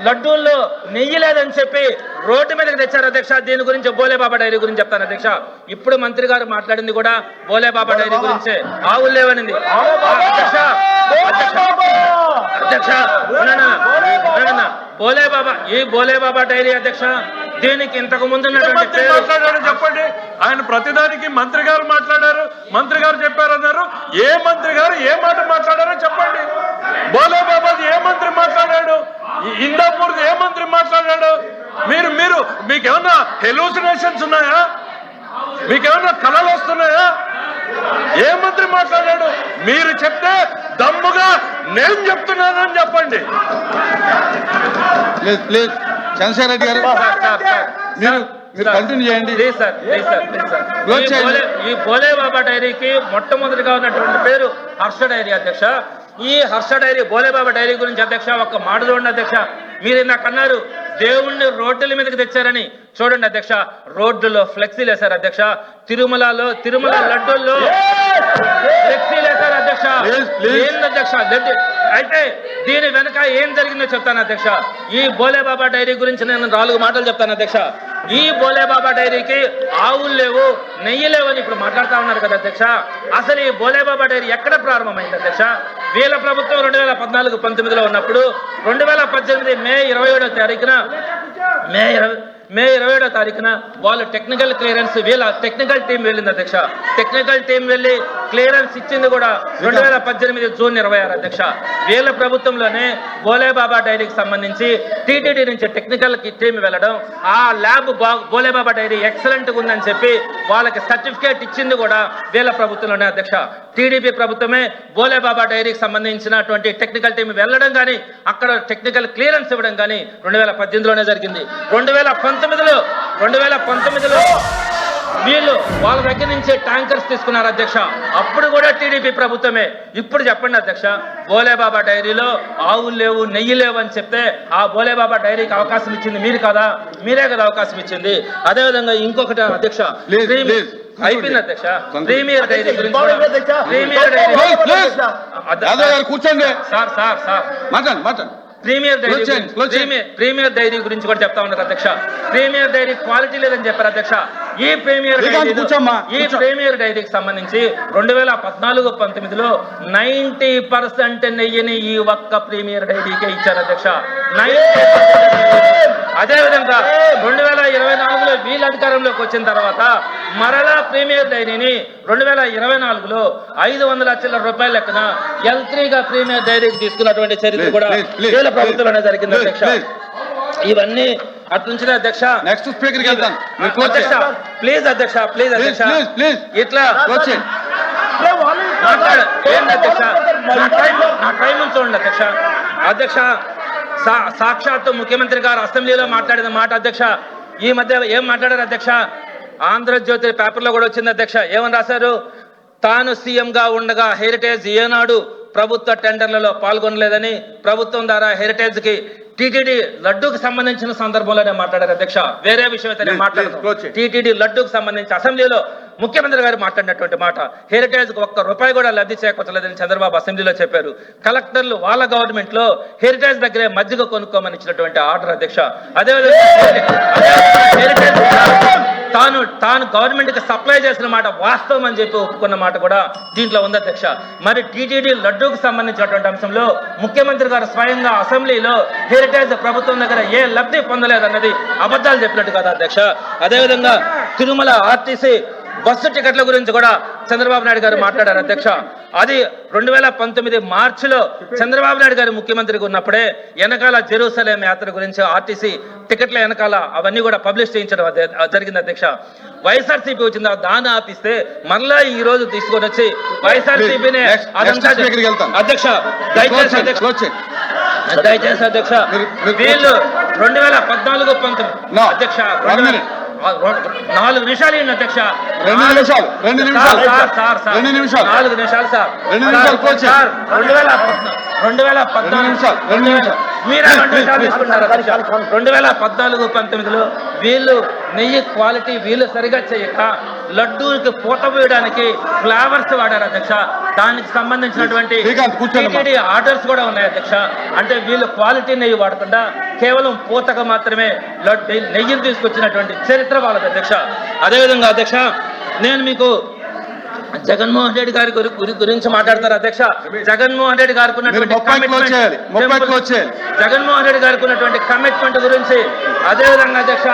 లడ్డూల్లో నెయ్యి లేదని చెప్పి రోడ్డు మీదకి తెచ్చారు అధ్యక్ష. దీని గురించి బోలే బాబా డైరీ గురించి చెప్తాను అధ్యక్ష. ఇప్పుడు మంత్రి గారు మాట్లాడింది కూడా బోలే బాబా డైరీ గురించే, ఆవులు లేవనింది అధ్యక్ష. అధ్యక్ష బోలే బాబా, ఈ బోలే బాబా డైరీ అధ్యక్ష, దీనికి ఇంతకు ముందు మాట్లాడారు చెప్పండి. ఆయన ప్రతిదానికి మంత్రి గారు మాట్లాడారు, మంత్రి గారు చెప్పారన్నారు. ఏ మంత్రి గారు ఏ మాట మాట్లాడారో చెప్పండి. బోలే బాబాది ఏ మంత్రి మాట్లాడాడు? ఇందాపూర్ ఏ మంత్రి మాట్లాడాడు? మీరు మీకేమన్నా హెలూసినేషన్స్ ఉన్నాయా? మీకేమన్నా కళలు వస్తున్నాయా? ఏ మంత్రి మాట్లాడాడు? మీరు చెప్తే దమ్ముగా నేను చెప్తున్నానని చెప్పండి. ప్లీజ్ చంద్రశేఖర్ రెడ్డి గారు మీరు కంటిన్యూ చేయండి. ఈ బోలే బాబా డైరీకి మొట్టమొదటిగా ఉన్నటువంటి పేరు హర్ష డైరీ అధ్యక్ష. ఈ హర్ష డైరీ బోలే బాబా డైరీ గురించి అధ్యక్ష ఒక్క మాట చూడండి అధ్యక్ష. మీరు ఇందాక అన్నారు దేవుణ్ణి రోడ్డుల మీదకి తెచ్చారని. చూడండి అధ్యక్ష, రోడ్డులో ఫ్లెక్సీలు వేశారు అధ్యక్ష. తిరుమల లడ్డూల్లో ఫ్లెక్సీలు వేశారు అధ్యక్ష. ఏంది అధ్యక్ష? అయితే దీని వెనక ఏం జరిగిందో చెప్తాను అధ్యక్ష. ఈ బోలే బాబా డైరీ గురించి నేను 4 మాటలు చెప్తాను అధ్యక్ష. ఈ బోలే బాబా డైరీకి ఆవులు లేవు, నెయ్యి లేవు అని ఇప్పుడు మాట్లాడుతా ఉన్నారు కదా అధ్యక్ష. అసలు ఈ బోలే బాబా డైరీ ఎక్కడ ప్రారంభమైంది అధ్యక్ష? వీళ్ళ ప్రభుత్వం 2014-19లో ఉన్నప్పుడు 2018 మే 27వ తారీఖున వాళ్ళు టెక్నికల్ క్లియరెన్స్, వీళ్ళ టెక్నికల్ టీం వెళ్ళింది అధ్యక్ష. టెక్నికల్ టీం వెళ్ళి క్లియరెన్స్ ఇచ్చింది కూడా 2018 జూన్ 26 అధ్యక్ష. వీళ్ళ ప్రభుత్వంలోనే బోలే బాబా డైరీకి సంబంధించి టీటీడీ నుంచి టెక్నికల్ టీం వెళ్ళడం, ఆ ల్యాబ్ బోలే బాబా డైరీ ఎక్సలెంట్ గా ఉందని చెప్పి వాళ్ళకి సర్టిఫికేట్ ఇచ్చింది కూడా వీళ్ళ ప్రభుత్వంలోనే అధ్యక్ష. టీడీపీ ప్రభుత్వమే బోలే బాబా డైరీకి సంబంధించినటువంటి టెక్నికల్ టీం వెళ్ళడం కానీ అక్కడ టెక్నికల్ క్లియరెన్స్ ఇవ్వడం కానీ 2018లోనే జరిగింది. 2019లో వీళ్ళు వాళ్ళ దగ్గర నుంచే ట్యాంకర్స్ తీసుకున్నారు అధ్యక్ష. అప్పుడు కూడా టీడీపీ ప్రభుత్వమే. ఇప్పుడు చెప్పండి అధ్యక్ష, బోలే బాబా డైరీలో ఆవులు లేవు, నెయ్యి లేవు అని చెప్తే ఆ బోలే బాబా డైరీకి అవకాశం ఇచ్చింది మీరు కదా, మీరే కదా అవకాశం ఇచ్చింది. అదేవిధంగా ఇంకొకటి అధ్యక్ష, అయిపోయింది అధ్యక్ష, ప్రీమియర్ డైరీ గురించి కూర్చోండి సార్ ప్రీమియర్ డైరీ గురించి కూడా చెప్తా ఉన్నారు అధ్యక్ష. ప్రీమియర్ డైరీ క్వాలిటీ లేదని చెప్పారు అధ్యక్ష. ఈ ప్రీమియర్ డైరీకి సంబంధించి 2014-19లో 90% నెయ్యిని ఈ ఒక్క ప్రీమియర్ డైరీకే ఇచ్చారు అధ్యక్ష. 90%. అదేవిధంగా 2024లో వీళ్ళ అధికారంలోకి వచ్చిన తర్వాత మరలా ప్రీమియర్ డైరీని 2024లో 500 లక్షల రూపాయల లెక్కన L3గా ప్రీమియర్ డైరీకి తీసుకున్నటువంటి చరిత్ర కూడా వీళ్ళ ప్రభుత్వంలోనే జరిగింది అధ్యక్ష. ఇవన్నీ అట్లుంచిన అధ్యక్ష. నెక్స్ట్ స్పీకర్ అధ్యక్ష ప్లీజ్ అధ్యక్ష ఇట్లా ఏంటి అధ్యక్ష, నా టైం చూడండి అధ్యక్ష. అధ్యక్ష సాక్షాత్తు ముఖ్యమంత్రి గారు అసెంబ్లీలో మాట్లాడిన మాట అధ్యక్ష. ఈ మధ్య ఏం మాట్లాడారు అధ్యక్ష? ఆంధ్రజ్యోతి పేపర్లో కూడా వచ్చింది అధ్యక్ష. ఏమని రాశారు? తాను సీఎంగా ఉండగా హెరిటేజ్ ఏనాడు ప్రభుత్వ టెండర్లలో పాల్గొనలేదని, ప్రభుత్వం ద్వారా హెరిటేజ్ కి టీటీడీ లడ్డూకి సంబంధించిన సందర్భంలోనే మాట్లాడారు అధ్యక్ష. వేరే విషయం అయితే మాట్లాడతాం. టీటీడీ లడ్డూకి సంబంధించి అసెంబ్లీలో ముఖ్యమంత్రి గారు మాట్లాడినటువంటి మాట, హెరిటేజ్ కు ₹1 కూడా లబ్ధి చేకూర్చలేదని చంద్రబాబు అసెంబ్లీలో చెప్పారు. కలెక్టర్లు వాళ్ళ గవర్నమెంట్ లో హెరిటేజ్ దగ్గరే మజ్జిగ కొనుక్కోమని ఇచ్చినటువంటి ఆర్డర్ అధ్యక్ష. అదేవిధంగా హెరిటేజ్ తాను గవర్నమెంట్ కి సప్లై చేసిన మాట వాస్తవం అని చెప్పి ఒప్పుకున్న మాట కూడా దీంట్లో ఉంది అధ్యక్ష. మరి టీటీడీ లడ్డూకు సంబంధించినటువంటి అంశంలో ముఖ్యమంత్రి గారు స్వయంగా అసెంబ్లీలో హెరిటేజ్ ప్రభుత్వం దగ్గర ఏ లబ్ధి పొందలేదన్నది అబద్ధాలు చెప్పినట్టు కదా అధ్యక్ష. అదేవిధంగా తిరుమల ఆర్టీసీ బస్సు టికెట్ల గురించి కూడా చంద్రబాబు నాయుడు గారు మాట్లాడారు అధ్యక్ష. అది 2019 మార్చిలో చంద్రబాబు నాయుడు గారు ముఖ్యమంత్రిగా ఉన్నప్పుడే వెనకాల జెరూసలేం యాత్ర గురించి ఆర్టీసీ టికెట్ల వెనకాల అవన్నీ కూడా పబ్లిష్ చేయించడం జరిగింది అధ్యక్ష. వైఎస్ఆర్సీపీ వచ్చిందా దాన్ని ఆపిస్తే మళ్ళా ఈ రోజు తీసుకొని వచ్చి వైఎస్ఆర్సీపీనే అదంతా అధ్యక్ష. దయచేసి అధ్యక్ష వీళ్ళు 2014-19 అధ్యక్ష 4 నిమిషాలు ఏంటి అధ్యక్ష? 2 నిమిషాలు 2 నిమిషాలు సార్ 2 నిమిషాలు 4 నిమిషాలు సార్. 2 నిమిషాలు కోచ్. సార్ 2014 నిమిషాలు 2 నిమిషాలు మీరే 2 నిమిషాలు తీసుకుంటారు అధ్యక్ష. 2014-19లో వీళ్ళు నెయ్యి క్వాలిటీ వీళ్ళు సరిగా చేయక లడ్డూకి పూత వేయడానికి ఫ్లేవర్స్ వాడారు అధ్యక్ష. దానికి సంబంధించినటువంటి శ్రీకాంత్ కూర్చోండి. టీటీడీ ఆర్డర్స్ కూడా ఉన్నాయి అధ్యక్ష. అంటే వీళ్ళు క్వాలిటీ నెయ్యి వాడకుండా కేవలం పూతకు మాత్రమే నెయ్యిని తీసుకొచ్చినటువంటి చరిత్ర వాళ్ళది అధ్యక్ష. అదేవిధంగా అధ్యక్ష, నేను మీకు జగన్మోహన్ రెడ్డి గారి గురించి మాట్లాడతారు అధ్యక్ష. జగన్మోహన్ రెడ్డి గారికి జగన్మోహన్ రెడ్డి గారికి ఉన్నటువంటి కమిట్మెంట్ గురించి, అదేవిధంగా అధ్యక్ష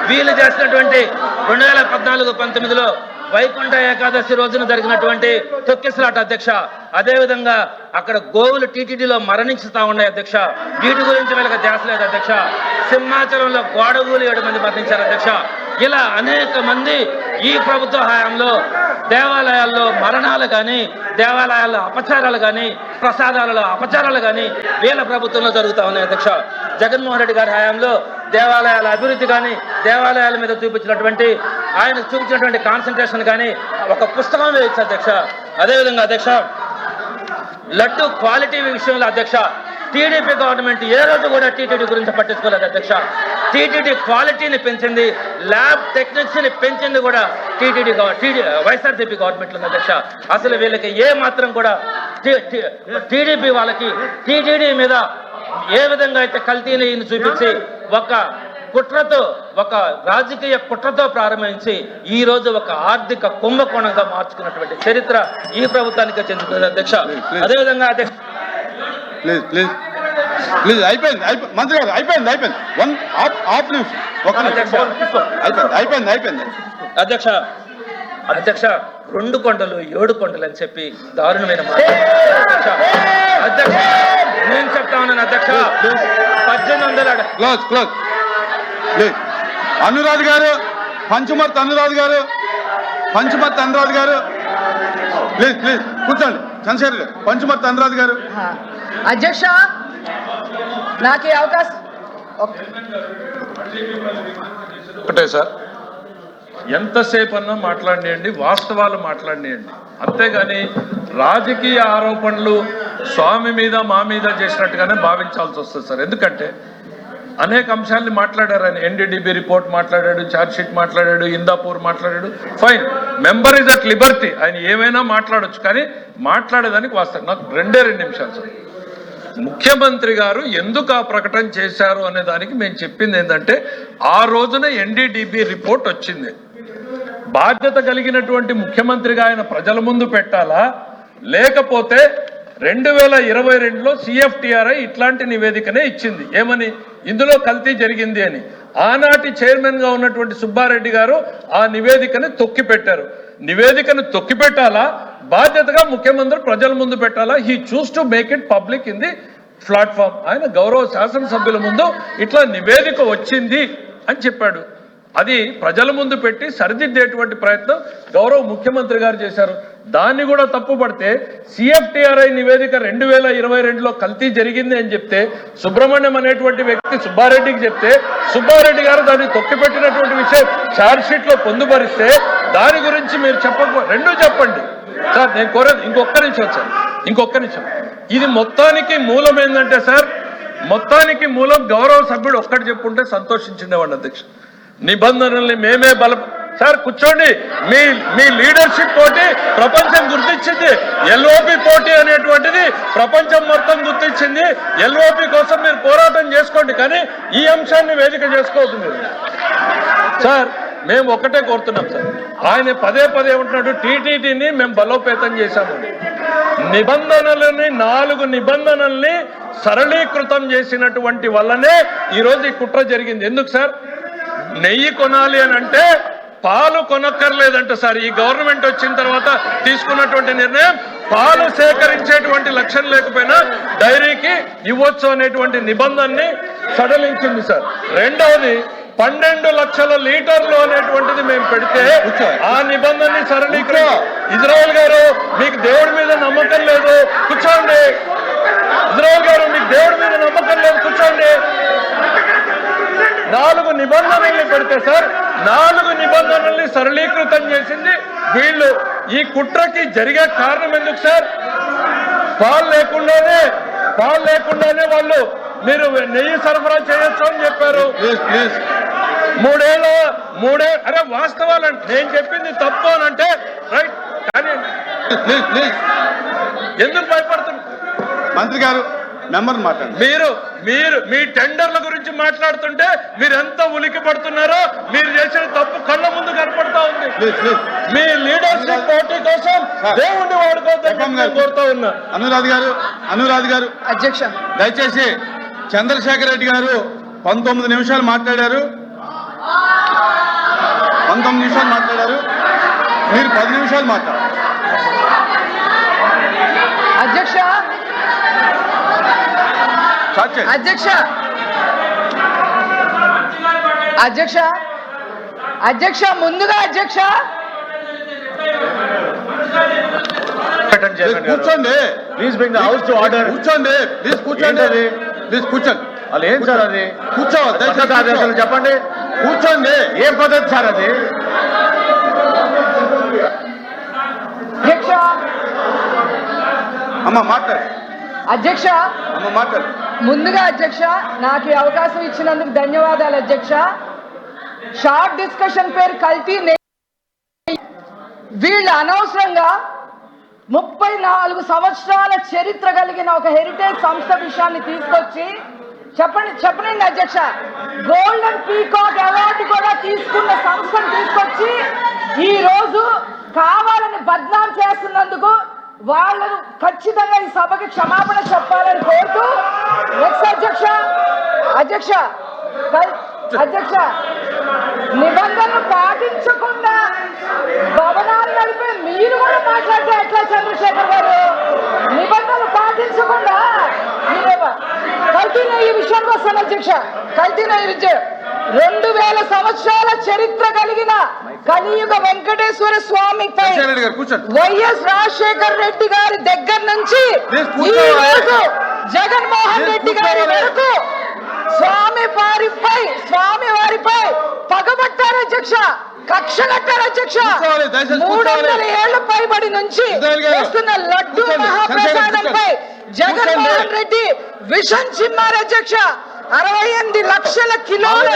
వీళ్ళు చేసినటువంటి 2014-19లో వైకుంఠ ఏకాదశి రోజున జరిగినటువంటి తొక్కిసలాట అధ్యక్ష. అదేవిధంగా అక్కడ గోవులు టీటీడీలో మరణించుతా ఉన్నాయి అధ్యక్ష. వీటి గురించి వీళ్ళకి ధ్యాస లేదు అధ్యక్ష. సింహాచలంలో గోడగూలు 7 మంది మరణించారు అధ్యక్ష. ఇలా అనేక మంది ఈ ప్రభుత్వ హయాంలో దేవాలయాల్లో మరణాలు కానీ, దేవాలయాల్లో అపచారాలు కానీ, ప్రసాదాలలో అపచారాలు కానీ వీళ్ళ ప్రభుత్వంలో జరుగుతూ ఉన్నాయి అధ్యక్ష. జగన్మోహన్ రెడ్డి గారి హయాంలో దేవాలయాల అభివృద్ధి కానీ, దేవాలయాల మీద ఆయన చూపించినటువంటి కాన్సన్ట్రేషన్ కానీ ఒక పుస్తకం వేయచ్చు అధ్యక్ష. అదేవిధంగా అధ్యక్ష, లడ్డు క్వాలిటీ విషయంలో అధ్యక్ష టీడీపీ గవర్నమెంట్ ఏ రోజు కూడా టీటీడీ గురించి పట్టించుకోలేదు అధ్యక్ష. టీటీడీ క్వాలిటీని పెంచింది, ల్యాబ్ టెక్నిక్స్ ని పెంచింది కూడా వైఎస్ఆర్సీపీ గవర్నమెంట్ ఉంది అధ్యక్ష. అసలు వీళ్ళకి ఏ మాత్రం కూడా టీడీపీ వాళ్ళకి టీటీడీ మీద ఏ విధంగా అయితే కల్తీ నెయ్యిని చూపించి ఒక రాజకీయ కుట్రతో ప్రారంభించి ఈ రోజు ఒక ఆర్థిక కుంభకోణంగా మార్చుకున్నటువంటి చరిత్ర ఈ ప్రభుత్వానికి చెందుతుంది అధ్యక్ష. అదేవిధంగా అధ్యక్ష ప్లీజ్ అయిపోయింది మంత్రి గారు అయిపోయింది 1 హాఫ్ నిమిషం అయిపోయింది అధ్యక్ష. 2 కొండలు 7 కొండలు అని చెప్పి దారుణమైన మాట అధ్యక్ష. నేను చెప్తా ఉన్నాను అధ్యక్ష, 1800 క్లోజ్ అనురాధ్ గారు, పంచుమర్తి అనురాధ్ గారు ప్లీజ్ కూర్చోండి. చంద్రశేఖర్ గారు, పంచుమర్తి అనురాధ్ గారు. అధ్యక్ష నాకు ఈ అవకాశం ఒకటే సార్, ఎంతసేపు అన్నా మాట్లాడియండి, వాస్తవాలు మాట్లాడియండి, అంతేగాని రాజకీయ ఆరోపణలు స్వామి మీద మా మీద చేసినట్టుగానే భావించాల్సి వస్తుంది సార్. ఎందుకంటే అనేక అంశాలని మాట్లాడారు ఆయన. ఎన్డీడీబీ రిపోర్ట్ మాట్లాడాడు, ఛార్జ్ షీట్ మాట్లాడాడు, ఇందాపూర్ మాట్లాడాడు. Fine, member is at Liberty, ఆయన ఏమైనా మాట్లాడొచ్చు, కానీ మాట్లాడేదానికి వాస్తవం. నాకు 2 నిమిషాలు సార్. ముఖ్యమంత్రి గారు ఎందుకు ఆ ప్రకటన చేశారు అనే దానికి మేము చెప్పింది ఏంటంటే, ఆ రోజున ఎన్డీడీబీ రిపోర్ట్ వచ్చింది. బాధ్యత కలిగినటువంటి ముఖ్యమంత్రిగా ఆయన ప్రజల ముందు పెట్టాలా, లేకపోతే 2022లో సిఎఫ్టిఆర్ఐ ఇట్లాంటి నివేదికనే ఇచ్చింది. ఏమని? ఇందులో కల్తీ జరిగింది అని. ఆనాటి చైర్మన్ గా ఉన్నటువంటి సుబ్బారెడ్డి గారు ఆ నివేదికను తొక్కిపెట్టారు. నివేదికను తొక్కిపెట్టాలా, బాధ్యతగా ముఖ్యమంత్రి ప్రజల ముందు పెట్టాలా? He choose to make it public in the platform. ఆయన గౌరవ శాసనసభ్యుల ముందు ఇట్లా నివేదిక వచ్చింది అని చెప్పాడు. అది ప్రజల ముందు పెట్టి సరిదిద్దేటువంటి ప్రయత్నం గౌరవ ముఖ్యమంత్రి గారు చేశారు. దాన్ని కూడా తప్పుపడితే సిఎఫ్టిఆర్ఐ నివేదిక 2022లో కల్తీ జరిగింది అని చెప్తే, సుబ్రహ్మణ్యం అనేటువంటి వ్యక్తి సుబ్బారెడ్డికి చెప్తే, సుబ్బారెడ్డి గారు దాన్ని తొక్కిపెట్టినటువంటి విషయం ఛార్జ్ షీట్ లో పొందుపరిస్తే, దాని గురించి మీరు రెండూ చెప్పండి సార్. నేను కోరేది ఇంకొక్క నిమిషం. ఇది మొత్తానికి మూలం ఏంటంటే సార్, మొత్తానికి మూలం గౌరవ సభ్యుడు ఒక్కటి చెప్పుంటే సంతోషించిండేవాడు అధ్యక్ష. నిబంధనల్ని మేమే సార్ కూర్చోండి. మీ లీడర్షిప్ తోటి ప్రపంచం గుర్తించింది. ఎల్ఓపి పోటీ అనేటువంటిది ప్రపంచం మొత్తం గుర్తించింది. ఎల్ఓపి కోసం మీరు పోరాటం చేసుకోండి, కానీ ఈ అంశాన్ని వేదిక చేసుకోవద్దు మీరు సార్. మేము ఒకటే కోరుతున్నాం సార్, ఆయన పదే ఉంటున్నాడు టీటీడీని మేము బలోపేతం చేశాము. నిబంధనలని 4 నిబంధనల్ని సరళీకృతం చేసినటువంటి వల్లనే ఈరోజు ఈ కుట్ర జరిగింది. ఎందుకు సార్? నెయ్యి కొనాలి అని అంటే పాలు కొనక్కర్లేదంట సార్. ఈ గవర్నమెంట్ వచ్చిన తర్వాత తీసుకున్నటువంటి నిర్ణయం, పాలు సేకరించేటువంటి లక్ష్యం లేకపోయినా డైరీకి ఇవ్వచ్చు అనేటువంటి నిబంధనని సడలించింది సార్. రెండవది 12 లక్షల లీటర్లు అనేటువంటిది మేము పెడితే ఆ నిబంధనని సరళీకరించి, ఇజ్రాయెల్ గారు మీకు దేవుడి మీద నమ్మకం లేదు కూర్చోండి. ఇజ్రాయెల్ గారు మీకు దేవుడి మీద నమ్మకం లేదు కూర్చోండి. 4 నిబంధనల్ని పెడితే సార్ 4 నిబంధనల్ని సరళీకృతం చేసింది వీళ్ళు. ఈ కుట్రకి జరిగే కారణం ఎందుకు సార్? పాలు లేకుండానే వాళ్ళు మీరు నెయ్యి సరఫరా చేయొచ్చు అని చెప్పారు. అరే వాస్తవాలంటే నేను చెప్పింది తప్పు అని అంటే రైట్, కానీ ఎందుకు భయపడుతున్నారు? మంత్రి గారు మెంబర్ మాట్లాడండి. మీరు మీ టెండర్ల గురించి మాట్లాడుతుంటే మీరు ఎంత ఉలికి పడుతున్నారో, మీరు చేసిన తప్పు కళ్ళ ముందు కనపడతా ఉంది. మీ లీడర్షిప్ పోటీ కోసం దేవుణ్ణి వాడుకోవద్దని కోరుతా ఉన్నా. అనురాధ్ గారు అధ్యక్ష దయచేసి చంద్రశేఖర్ రెడ్డి గారు 19 నిమిషాలు మాట్లాడారు. 19 నిమిషాలు మాట్లాడారు. మీరు 10 నిమిషాలు మాట్లాడారు. అధ్యక్ష అధ్యక్ష అధ్యక్ష అధ్యక్ష ముందుగా అధ్యక్ష కూర్చోండి. Please bring the house to order. కూర్చోండి ప్లీజ్. కూర్చోండి ప్లీజ్. కూర్చోండి. వాళ్ళు ఏం సార్ అది? కూర్చోవాలి. అసలు చెప్పండి. కూర్చోండి. ఏం పద్ధతి సార్ అది? అధ్యక్ష అమ్మ మాట్లాడు. అధ్యక్ష అమ్మ మాట్లాడు. ముందుగా అధ్యక్ష నాకు ఈ అవకాశం ఇచ్చినందుకు ధన్యవాదాలు అధ్యక్ష. షార్ట్ డిస్కషన్ పేరు కల్తీ వీళ్ళు అనవసరంగా 34 సంవత్సరాల చరిత్ర కలిగిన ఒక హెరిటేజ్ సంస్థ విషయాన్ని తీసుకొచ్చి చెప్పండి అధ్యక్ష, గోల్డెన్ పీకాక్ అవార్డు కూడా తీసుకున్న సంస్థను తీసుకొచ్చి ఈ రోజు కావాలని బద్నాం చేస్తున్నందుకు వాళ్ళను ఖచ్చితంగా ఈ సభకి క్షమాపణ చెప్పాలని కోరుతూ నెక్స్ట్ అధ్యక్ష నిబంధనలు పాటించకుండా భవనాలు నడిపే మీరు కూడా మాట్లాడితే ఎట్లా చంద్రశేఖర్ గారు? నిబంధనలు పాటించకుండా కల్తీ నెయ్యి విషయానికి వస్తాను అధ్యక్ష. కల్తీ నెయ్యి విద్య 2000 సంవత్సరాల చరిత్ర కలిగిన కలియుగ వెంకటేశ్వర స్వామిపై వైఎస్ రాజశేఖర్ రెడ్డి గారి దగ్గర నుంచి ఈ రోజు జగన్మోహన్ రెడ్డి గారి వరకు స్వామి వారిపై పగబట్టారు అధ్యక్ష, కక్ష కట్టారు అధ్యక్ష. 300 ఏళ్ల పైబడి నుంచి వస్తున్న లడ్డూ మహాప్రసాదంపై జగన్మోహన్ రెడ్డి విషం చిమ్మారు అధ్యక్ష. 68 లక్షల కిలోల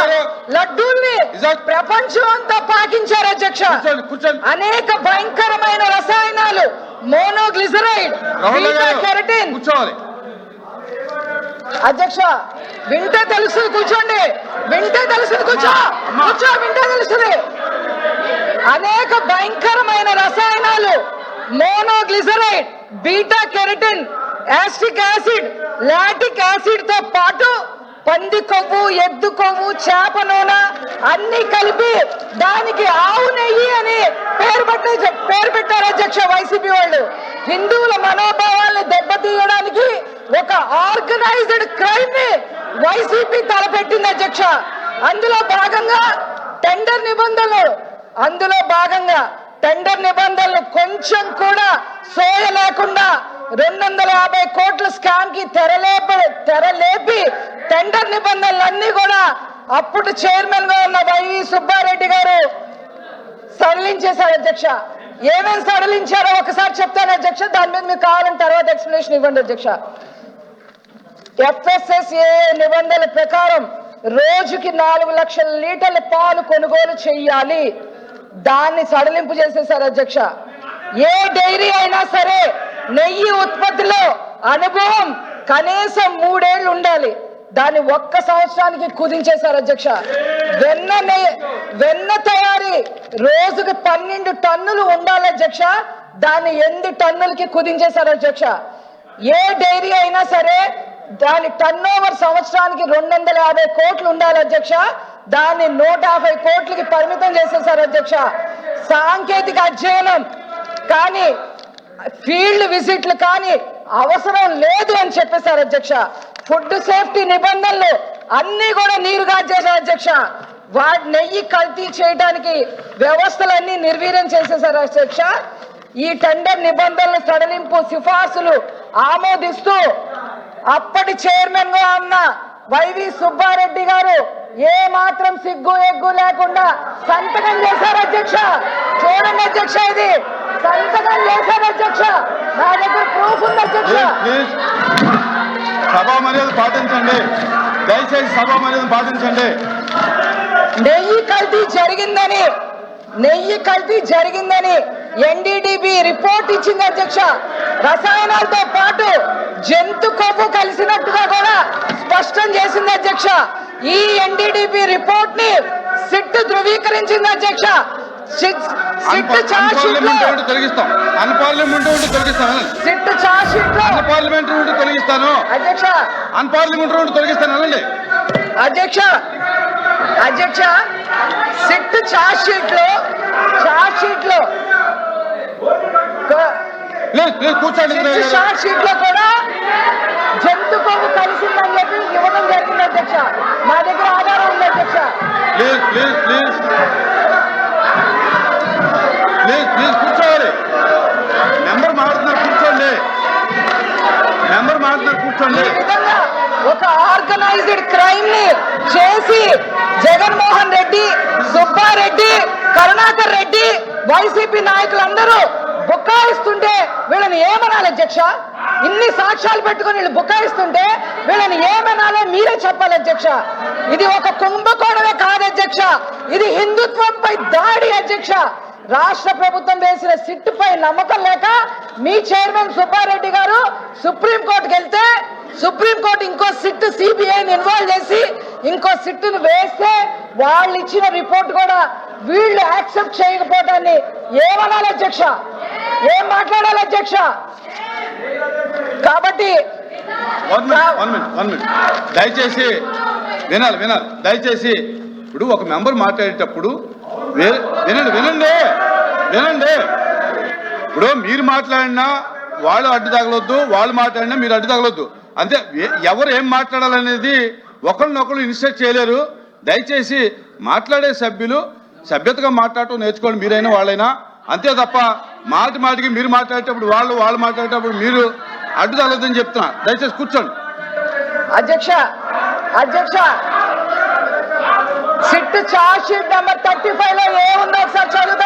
లడ్డూల్ని ప్రపంచం అంతా పాకించారు అధ్యక్ష. అనేక భయంకరమైన రసాయనాలు, మోనోగ్లిజరైడ్, బీటా కెరటిన్. అధ్యక్ష వింటే తెలుస్తుంది, కూర్చోండి. వింటే తెలుస్తుంది, కూర్చో వింటే తెలుస్తుంది. అనేక భయంకరమైన రసాయనాలు, monoglyceride, beta carotene, acetic acid, lactic acid తో పాటు పంది కొవ్వు, ఎద్దు కొవ్వు, చేప నూనె అన్ని కలిపి దానికి ఆవు నెయ్యి అని పేరు పెట్టారు అధ్యక్ష వైసీపీ వాళ్ళు. హిందువుల మనోభావాలను దెబ్బతీయడానికి ఒక ఆర్గనైజ్డ్ క్రైమ్ ని వైసీపీ తలపెట్టింది అధ్యక్ష. అందులో భాగంగా టెండర్ నిబంధనలు కొంచెం కూడా సోయ లేకుండా 250 కోట్ల స్కామ్ కి తెరలేపి టెండర్ నిబంధనలన్నీ కూడా అప్పుడు చైర్మన్ గా ఉన్న వైవి సుబ్బారెడ్డి గారు సడలించేశారు అధ్యక్ష. ఏమేమి సడలించారో ఒకసారి చెప్తాను అధ్యక్ష, దాని మీద మీకు కావాలని తర్వాత ఎక్స్ప్లెనేషన్ ఇవ్వండి అధ్యక్ష. FSSAI నిబంధనల ప్రకారం రోజుకి 4 లక్షల లీటర్ల పాలు కొనుగోలు చెయ్యాలి. దాన్ని సడలింపు చేసేశారు అధ్యక్ష. ఏ డైరీ అయినా సరే నెయ్యి ఉత్పత్తిలో అనుభవం కనీసం 3 ఏళ్లు ఉండాలి. దాన్ని 1 సంవత్సరానికి కుదించేశారు అధ్యక్ష. వెన్న తయారీ రోజుకి 12 టన్నులు ఉండాలి అధ్యక్ష. దాన్ని 8 టన్నులకి కుదించేశారు అధ్యక్ష. ఏ డైరీ అయినా సరే దాని టర్న్ ఓవర్ సంవత్సరానికి 250 కోట్లు ఉండాలి అధ్యక్ష. దాన్ని 150 కోట్లకి పరిమితం చేసేశారు అధ్యక్ష. సాంకేతిక అధ్యయనం కానీ, ఫీల్డ్ విజిట్లు కానీ అవసరం లేదు అని చెప్పేశారు అధ్యక్ష. ఫుడ్ సేఫ్టీ నిబంధనలు అన్ని కూడా నీరుగా చేశారు అధ్యక్ష. నెయ్యి కల్తీ చేయడానికి వ్యవస్థలన్నీ నిర్వీర్యం చేసేశారు అధ్యక్ష. ఈ టెండర్ నిబంధనల సడలింపు సిఫార్సులు ఆమోదిస్తూ అప్పటి చైర్మన్ గా ఉన్న వైవి సుబ్బారెడ్డి గారు ఏ మాత్రం సిగ్గు ఎగ్గు లేకుండా సంతకం చేశారు అధ్యక్ష. చూడండి అధ్యక్ష, ఇది సంతకం చేశారు అధ్యక్ష. నా దగ్గర ప్రూఫ్ ఉంది అధ్యక్ష. ప్లీజ్ సభా మర్యాద పాటించండి, దయచేసి సభా మర్యాద పాటించండి. నెయ్యి కల్తీ జరిగిందని ఎన్డీడీబీ రిపోర్ట్ ఇచ్చింది అధ్యక్ష. రసాయనాలతో పాటు జంతు కొవ్వు కలిసినట్టుగా కూడా స్పష్టం చేసింది అధ్యక్ష. ఈ ఎన్డీడీబీ రిపోర్ట్ ని సిట్ ధృవీకరించింది అధ్యక్ష. సిట్ ఛార్జ్ షీట్ లో తొలగిస్తాం, అన్పార్లమెంటరీ ఉంటే తొలగిస్తాను, సిట్ ఛార్జ్ షీట్ లో అన్పార్లమెంటరీ ఉంటే తొలగిస్తాను అధ్యక్ష. అన్పార్లమెంటరీ ఉంటే తొలగిస్తాను అనండి అధ్యక్ష సిట్ ఛార్జ్ షీట్ లో కూర్చోండి. ఛార్జ్ షీట్ లో కూడా జంతు కొవ్వు కలిసిందని చెప్పి ఇవ్వడం జరిగింది అధ్యక్ష. మా దగ్గర ఆధారం ఉంది అధ్యక్ష. Please please please please please కూర్చోవాలి. మెంబర్ మాట్లాడుతున్నారు, కూర్చోండి. మెంబర్ మాట్లాడుతున్నారు, కూర్చోండి. ఈ విధంగా ఒక ఆర్గనైజ్డ్ క్రైమ్ ని చేసి జగన్మోహన్ రెడ్డి, సుబ్బారెడ్డి, కరుణాకర్ రెడ్డి, వైసీపీ నాయకులందరూ బుకాయిస్తుంటే వీళ్ళని ఏమనాలి అధ్యక్ష? ఇన్ని సాక్ష్యాలు పెట్టుకుని వీళ్ళు బుకాయిస్తుంటే వీళ్ళని ఏమనాలో మీరే చెప్పాలి అధ్యక్ష. ఇది ఒక కుంభకోణమే కాదు అధ్యక్ష, ఇది హిందుత్వంపై దాడి అధ్యక్ష. రాష్ట్ర ప్రభుత్వం వేసిన సిట్ పై నమ్మకం లేక మీ చైర్మన్ సుబ్బారెడ్డి గారు సుప్రీంకోర్టుకి వెళ్తే సుప్రీంకోర్టు ఇంకో సిట్ సిబిఐని ఇన్వాల్వ్ చేసి ఇంకో సిట్ను వేస్తే వాళ్ళు ఇచ్చిన రిపోర్ట్ కూడా వీళ్ళు యాక్సెప్ట్ చేయకపోవడాన్ని ఏమనాలి అధ్యక్ష? ఏం మాట్లాడాలి అధ్యక్ష? కాబట్టి వన్ మినిట్ దయచేసి వినాలి. దయచేసి ఇప్పుడు ఒక మెంబర్ మాట్లాడేటప్పుడు వినండి. ఇప్పుడు మీరు మాట్లాడినా వాళ్ళు అడ్డు తగలొద్దు, వాళ్ళు మాట్లాడినా మీరు అడ్డు తగలొద్దు. అంతే. ఎవరు ఏం మాట్లాడాలనేది ఒకరినొకరు ఇన్స్ట్రక్ట్ చేయలేరు. దయచేసి మాట్లాడే సభ్యులు సభ్యతగా మాట్లాడటం నేర్చుకోండి, మీరైనా వాళ్ళైనా. అంతే తప్ప మాటికి మీరు మాట్లాడేటప్పుడు వాళ్ళు మాట్లాడేటప్పుడు మీరు అడ్డు తగలొద్దని చెప్తున్నా. దయచేసి కూర్చోండి. అధ్యక్ష సిట్ ఛార్జ్ షీట్ నెంబర్ 35 లో ఏముందో ఒకసారి చదువుతా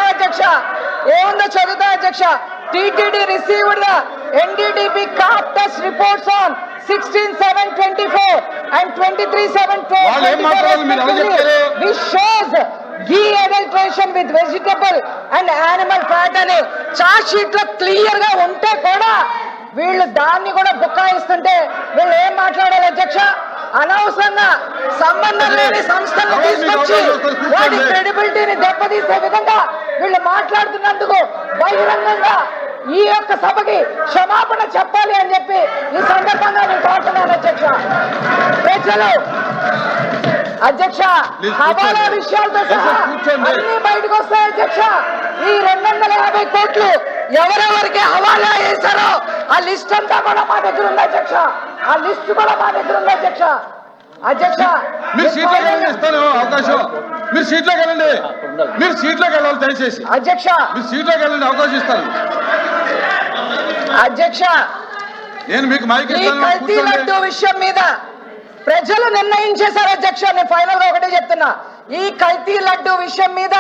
అధ్యక్ష. టీటీడీ రిసీవ్డ్ ద ఎన్డీడీబీ కాప్ test reports on 16/7/24 and 23/7/24 which shows ghee adulteration with vegetable and animal fat అని ఛార్జ్ షీట్ లో క్లియర్ గా ఉంటే కూడా వీళ్ళు దాన్ని కూడా బుకాయిస్తుంటే వీళ్ళు ఏం మాట్లాడాలి అధ్యక్ష? అనవసరంగా సంబంధం లేని సంస్థలను తీసుకొచ్చి వాటి క్రెడిబిలిటీని దెబ్బతీసే విధంగా వీళ్ళు మాట్లాడుతున్నందుకు బహిరంగంగా ఈ యొక్క సభకి క్షమాపణ చెప్పాలి అని చెప్పి ఈ సందర్భంగా నేను కోరుతున్నాను అధ్యక్ష. ప్రజలు అధ్యక్ష హవాలా విషయాలతో సహా అన్ని బయటకు వస్తాయి అధ్యక్ష. ఈ 250 కోట్లు ఎవరెవరికి హవాలా చేశారో ఆ లిస్ట్ అంతా కూడా మా దగ్గర ఉంది అధ్యక్ష. ఆ లిస్ట్ కూడా మా దగ్గర ఉంది అధ్యక్ష. మీరు సీట్లోకి వెళ్ళండి, ఇస్తాను అవకాశం. మీరు సీట్లోకి వెళ్ళాలి దయచేసి అధ్యక్ష. మీరు సీట్లోకి వెళ్ళండి, అవకాశం ఇస్తాను. అధ్యక్ష, నేను మీకు మైక్ ఈ కల్తీ లడ్డు విషయం మీద ప్రజలు నిర్ణయించేశారు అధ్యక్ష. నేను ఫైనల్ గా ఒకటే చెప్తున్నా, ఈ కల్తీ లడ్డు విషయం మీద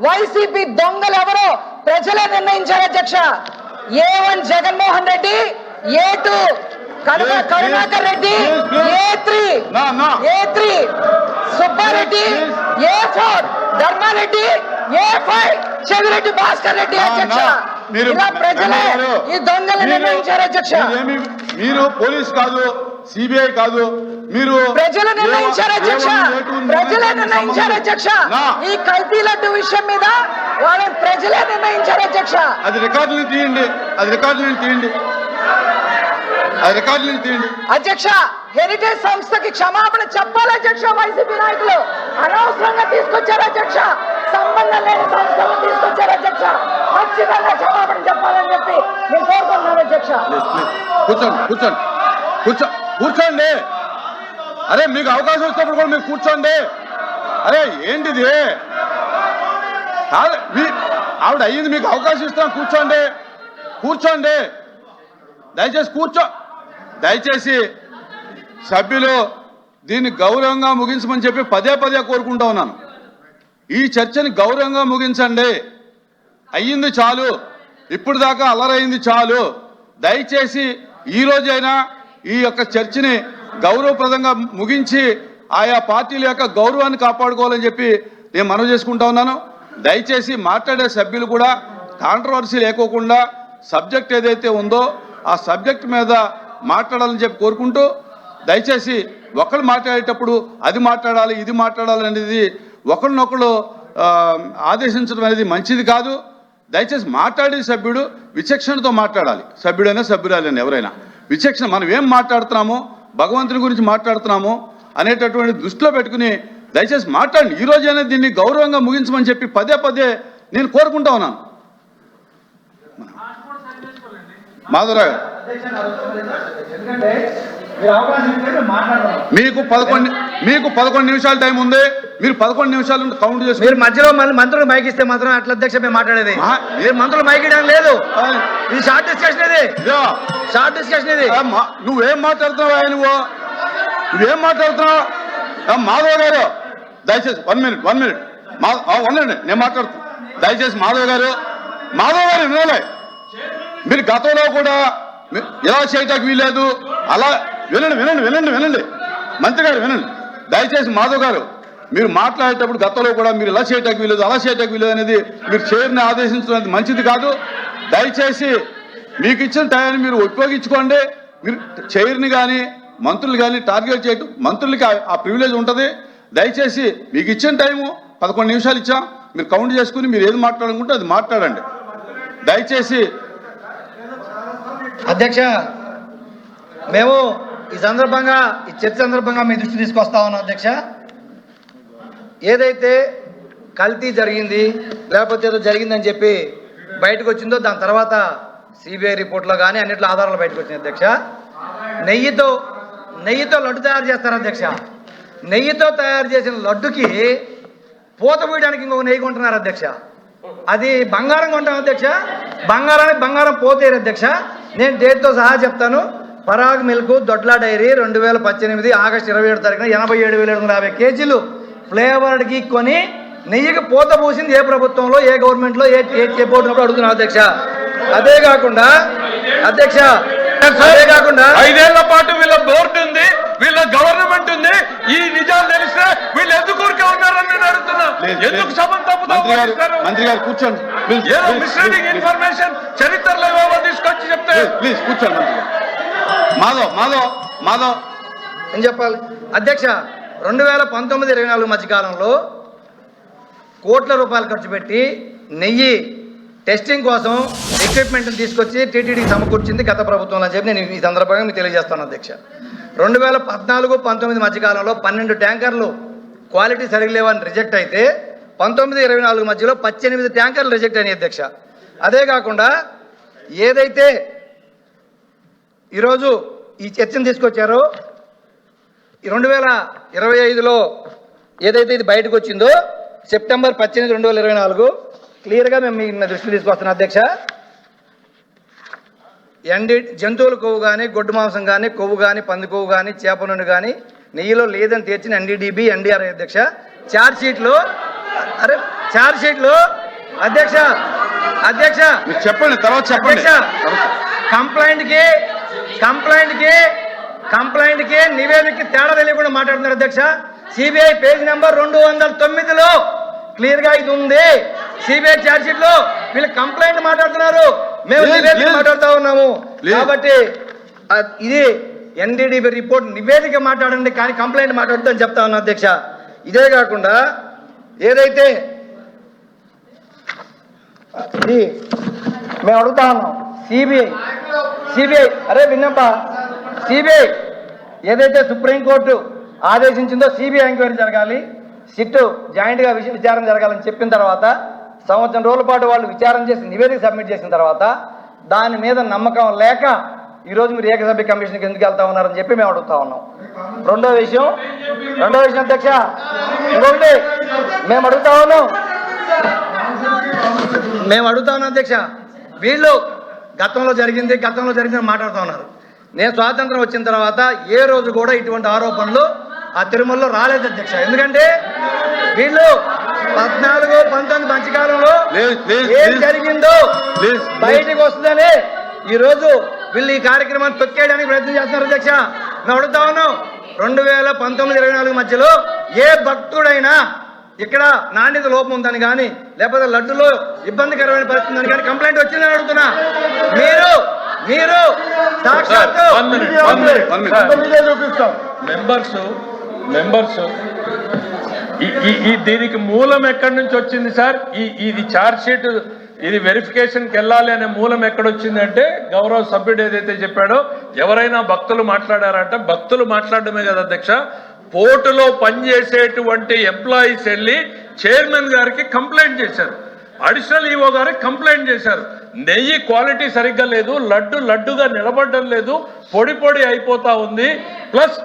వైసీపీ దొంగలు ఎవరో ప్రజలే నిర్ణయించారు అధ్యక్ష. A1 Jaganmohan Reddy, A2 Karunakar Reddy, A3 Subbareddy, A4 Dharmareddy, A5 Chevireddy Bhaskar Reddy అధ్యక్ష. ఇలా ప్రజలే ఈ దొంగలు నిర్ణయించారు అధ్యక్ష. మీరు పోలీస్ కాదు, సిబిఐ కాదు, మీరు ప్రజలు నిర్ణయించారు అధ్యక్ష. ఈ కల్తీ లడ్డు విషయం మీద వాళ్ళని ప్రజలే నిర్ణయించారు అధ్యక్ష. అది రికార్డులను తీయండి. అధ్యక్ష, హెరిటేజ్ సంస్థకి క్షమాపణ చెప్పాలి అధ్యక్ష. వైసీపీ నాయకులు అనవసరంగా తీసుకొచ్చారు అధ్యక్ష. సంబంధం లేని సంస్థలను తీసుకొచ్చారు అధ్యక్ష. ఖచ్చితంగా క్షమాపణ చెప్పాలని చెప్పి నేను కోరుకుంటున్నాను అధ్యక్ష. కూర్చోండి. అరే మీకు అవకాశం వచ్చినప్పుడు కూడా మీరు కూర్చోండి. అరే ఏంటిది? ఆవిడ అయ్యింది, మీకు అవకాశం ఇస్తాం. కూర్చోండి. దయచేసి సభ్యులు దీన్ని గౌరవంగా ముగించమని చెప్పి పదే పదే కోరుకుంటా ఉన్నాను. ఈ చర్చని గౌరవంగా ముగించండి. అయ్యింది చాలు, ఇప్పుడు దాకా అల్లరైంది చాలు. దయచేసి ఈ రోజైనా ఈ యొక్క చర్చని గౌరవప్రదంగా ముగించి ఆయా పార్టీల యొక్క గౌరవాన్ని కాపాడుకోవాలని చెప్పి నేను మనవి చేసుకుంటా ఉన్నాను. దయచేసి మాట్లాడే సభ్యులు కూడా కాంట్రవర్సీ లేకోకుండా సబ్జెక్ట్ ఏదైతే ఉందో ఆ సబ్జెక్ట్ మీద మాట్లాడాలని చెప్పి కోరుకుంటూ, దయచేసి ఒకళ్ళు మాట్లాడేటప్పుడు అది మాట్లాడాలి ఇది మాట్లాడాలి అనేది ఒకరినొకరు ఆదేశించడం అనేది మంచిది కాదు. దయచేసి మాట్లాడే సభ్యుడు విచక్షణతో మాట్లాడాలి. సభ్యుడైనా సభ్యురాలైనా ఎవరైనా విచక్షణ, మనం ఏం మాట్లాడుతున్నామో భగవంతుని గురించి మాట్లాడుతున్నామో అనేటటువంటి దృష్టిలో పెట్టుకుని దయచేసి మాట్లాడండి. ఈ రోజైనా దీన్ని గౌరవంగా ముగించమని చెప్పి పదే పదే నేను కోరుకుంటా ఉన్నాను. మాధవరావు గారు, మీకు 11 నిమిషాల టైం ఉంది. మీరు 11 నిమిషాలు కౌంట్ చేసి మీరు మధ్యలో మళ్ళీ మంత్రులు మైక్ ఇస్తే మాత్రం అట్లా అధ్యక్ష మేము మాట్లాడేది. మీరు మంత్రులు మైక్ ఇవ్వడం లేదు. ఇది షార్ట్ డిస్కషన్, ఇది షార్ట్ డిస్కషన్. ఇది నువ్వేం మాట్లాడుతున్నావా? నువ్వేం మాట్లాడుతున్నావు? మాధవ్ గారు దయచేసి 1 మినిట్ నేను మాట్లాడుతున్నా. దయచేసి మాధవ్ గారు వినాలి. మీరు గతంలో కూడా ఎలా చేయటానికి వీలేదు. అలా వినండి మంత్రి గారు వినండి. దయచేసి మాధవ్ గారు, మీరు మాట్లాడేటప్పుడు గతంలో కూడా మీరు ఇలా చేయటానికి వీలేదు అలా చేయటానికి వీలేదు అనేది మీరు చైర్ని ఆదేశించడం అనేది మంచిది కాదు. దయచేసి మీకు ఇచ్చిన టైంని మీరు ఉపయోగించుకోండి. మీరు చైర్ని కానీ మంత్రులు కానీ టార్గెట్ చేయటం, మంత్రులకి ఆ ప్రివిలేజ్ ఉంటుంది. దయచేసి మీకు ఇచ్చిన టైము 11 నిమిషాలు ఇచ్చాం. మీరు కౌంట్ చేసుకుని మీరు ఏది మాట్లాడాలనుకుంటే అది మాట్లాడండి. దయచేసి అధ్యక్ష, మేము ఈ సందర్భంగా ఈ చర్చ సందర్భంగా మీ దృష్టి తీసుకొస్తా ఉన్నాం. అధ్యక్ష, ఏదైతే కల్తీ జరిగింది లేకపోతే ఏదో జరిగిందని చెప్పి బయటకు వచ్చిందో దాని తర్వాత సిబిఐ రిపోర్ట్లో కానీ అన్నిట్లో ఆధారాలు బయటకు వచ్చినాయి. అధ్యక్ష, నెయ్యితో లడ్డు తయారు చేస్తారు. అధ్యక్ష, నెయ్యితో తయారు చేసిన లడ్డుకి పూత పూయడానికి ఇంకొక నెయ్యి కొంటున్నారు. అధ్యక్ష, అది బంగారం కొంటాం. అధ్యక్ష, బంగారానికి బంగారం పోతేరు. అధ్యక్ష, నేను డేట్తో సహా చెప్తాను. పరాగ్ మిల్క్ దొడ్ల డైరీ 2018 ఆగస్టు 27 తారీఖున 87,750 కేజీలు ఫ్లేవర్డ్ గీ కొని నెయ్యికి పూత పూసింది ఏ ప్రభుత్వంలో, ఏ గవర్నమెంట్లో, ఏ బోర్డులో అడుగుతున్నాను. అధ్యక్ష, అదే కాకుండా 5 ఏళ్ల పాటు వీళ్ళ బోర్డు ఉంది, వీళ్ళ గవర్నమెంట్ ఉంది. ఈ నిజాలు తెలిస్తే వీళ్ళు ఎందుకు ఊరికే ఉన్నారని నేను అడుగుతున్నా. ఎందుకు సభను తప్పుతారు? మంత్రి గారు కూర్చోండి. ఏదో మిస్లీడింగ్ ఇన్ఫర్మేషన్ చరిత్రలో ఏవో తీసుకొచ్చి చెప్తే ప్లీజ్ కూర్చోండి. మంత్రి గారు మాధవ్ ఏం చెప్పాలి? అధ్యక్ష, 2019-24 మధ్యకాలంలో కోట్ల రూపాయలు ఖర్చు పెట్టి నెయ్యి టెస్టింగ్ కోసం ఎక్విప్మెంట్ని తీసుకొచ్చి టీటీడీకి సమకూర్చింది గత ప్రభుత్వంలో అని చెప్పి నేను ఈ సందర్భంగా మీకు తెలియజేస్తాను. అధ్యక్ష, 2014-19 మధ్యకాలంలో 12 ట్యాంకర్లు క్వాలిటీ సరిగలేవని రిజెక్ట్ అయితే 19-24 మధ్యలో 18 ట్యాంకర్లు రిజెక్ట్ అయినాయి. అధ్యక్ష, అదే కాకుండా ఏదైతే ఈరోజు ఈ చర్చను తీసుకొచ్చారో 2025లో ఏదైతే ఇది బయటకు వచ్చిందో సెప్టెంబర్ 18, 2024 క్లియర్గా మేము మీ దృష్టికి తీసుకొస్తున్నాం. అధ్యక్ష, జంతువుల కొవ్వు కానీ గొడ్డు మాంసం కానీ కొవ్వు కానీ పంది కొవ్వు కానీ చేప నూనె కానీ నెయ్యిలో లేదని తెచ్చిన NDDB NDRI. అధ్యక్ష, ఛార్జ్ షీట్లో అధ్యక్ష చెప్పండి, తర్వాత చెప్పండి. కంప్లైంట్కి నివేదికకి తేడా తెలియకుండా మాట్లాడుతున్నారు. అధ్యక్ష, సిబిఐ పేజ్ నెంబర్ 209లో క్లియర్గా ఇది ఉంది. సిబిఐ ఛార్జ్ షీట్ లో వీళ్ళు కంప్లైంట్ మాట్లాడుతున్నారు, మేము నివేదిక మాట్లాడుతూ ఉన్నాము. కాబట్టి ఇది NDDB రిపోర్ట్ నివేదిక మాట్లాడండి కానీ కంప్లైంట్ మాట్లాడుతూ అని చెప్తా ఉన్నాం. అధ్యక్ష, ఇదే కాకుండా ఏదైతే ఇది మేము అడుగుతా ఉన్నాం, సిబిఐ సిబిఐ ఏదైతే సుప్రీంకోర్టు ఆదేశించిందో సిబిఐ ఎంక్వైరీ జరగాలి, సిట్ జాయింట్గా విచారణ జరగాలని చెప్పిన తర్వాత సంవత్సరం రోజుల పాటు వాళ్ళు విచారణ చేసి నివేదిక సబ్మిట్ చేసిన తర్వాత దాని మీద నమ్మకం లేక ఈరోజు మీరు ఏకసభ్య కమిషన్కి ఎందుకు వెళ్తా ఉన్నారని చెప్పి మేము అడుగుతా ఉన్నాం. రెండో విషయం అధ్యక్ష, ఇంకొకటి మేము అడుగుతా ఉన్నాం అధ్యక్ష, వీళ్ళు గతంలో జరిగింది మాట్లాడుతూ ఉన్నారు. నేను స్వాతంత్రం వచ్చిన తర్వాత ఏ రోజు కూడా ఇటువంటి ఆరోపణలు ఆ తిరుమలలో రాలేదు అధ్యక్ష. ఎందుకంటే వీళ్ళు 14, 19 మధ్యకాలంలో ఏం జరిగిందో బయటికి వస్తుందని ఈ రోజు వీళ్ళు ఈ కార్యక్రమాన్ని తొక్కేయడానికి ప్రయత్నం చేస్తున్నారు అధ్యక్ష. నేను అడుగుతా ఉన్నాం, 2019-24 మధ్యలో ఏ భక్తుడైనా ఇక్కడ నాణ్యత లోపం ఉందని కానీ లేకపోతే లడ్డులో ఇబ్బందికరమైన పరిస్థితి ఉందని కానీ కంప్లైంట్ వచ్చిందని అడుగుతున్నా. మీరు సాక్షాత్తు మెంబర్స్ ఈ దీనికి మూలం ఎక్కడి నుంచి వచ్చింది సార్? ఇది ఛార్జ్ షీట్, ఇది వెరిఫికేషన్కి వెళ్ళాలి అనే మూలం ఎక్కడొచ్చింది అంటే గౌరవ సభ్యుడు ఏదైతే చెప్పాడో ఎవరైనా భక్తులు మాట్లాడారంటే భక్తులు మాట్లాడడమే కదా అధ్యక్ష, పోర్టులో పనిచేసేటువంటి ఎంప్లాయీస్ వెళ్ళి చైర్మన్ గారికి కంప్లైంట్ చేశారు, అడిషనల్ ఈఓ గారికి కంప్లైంట్ చేశారు. నెయ్యి క్వాలిటీ సరిగ్గా లేదు, లడ్డుగా నిలబడడం లేదు, పొడి అయిపోతా ఉంది, ప్లస్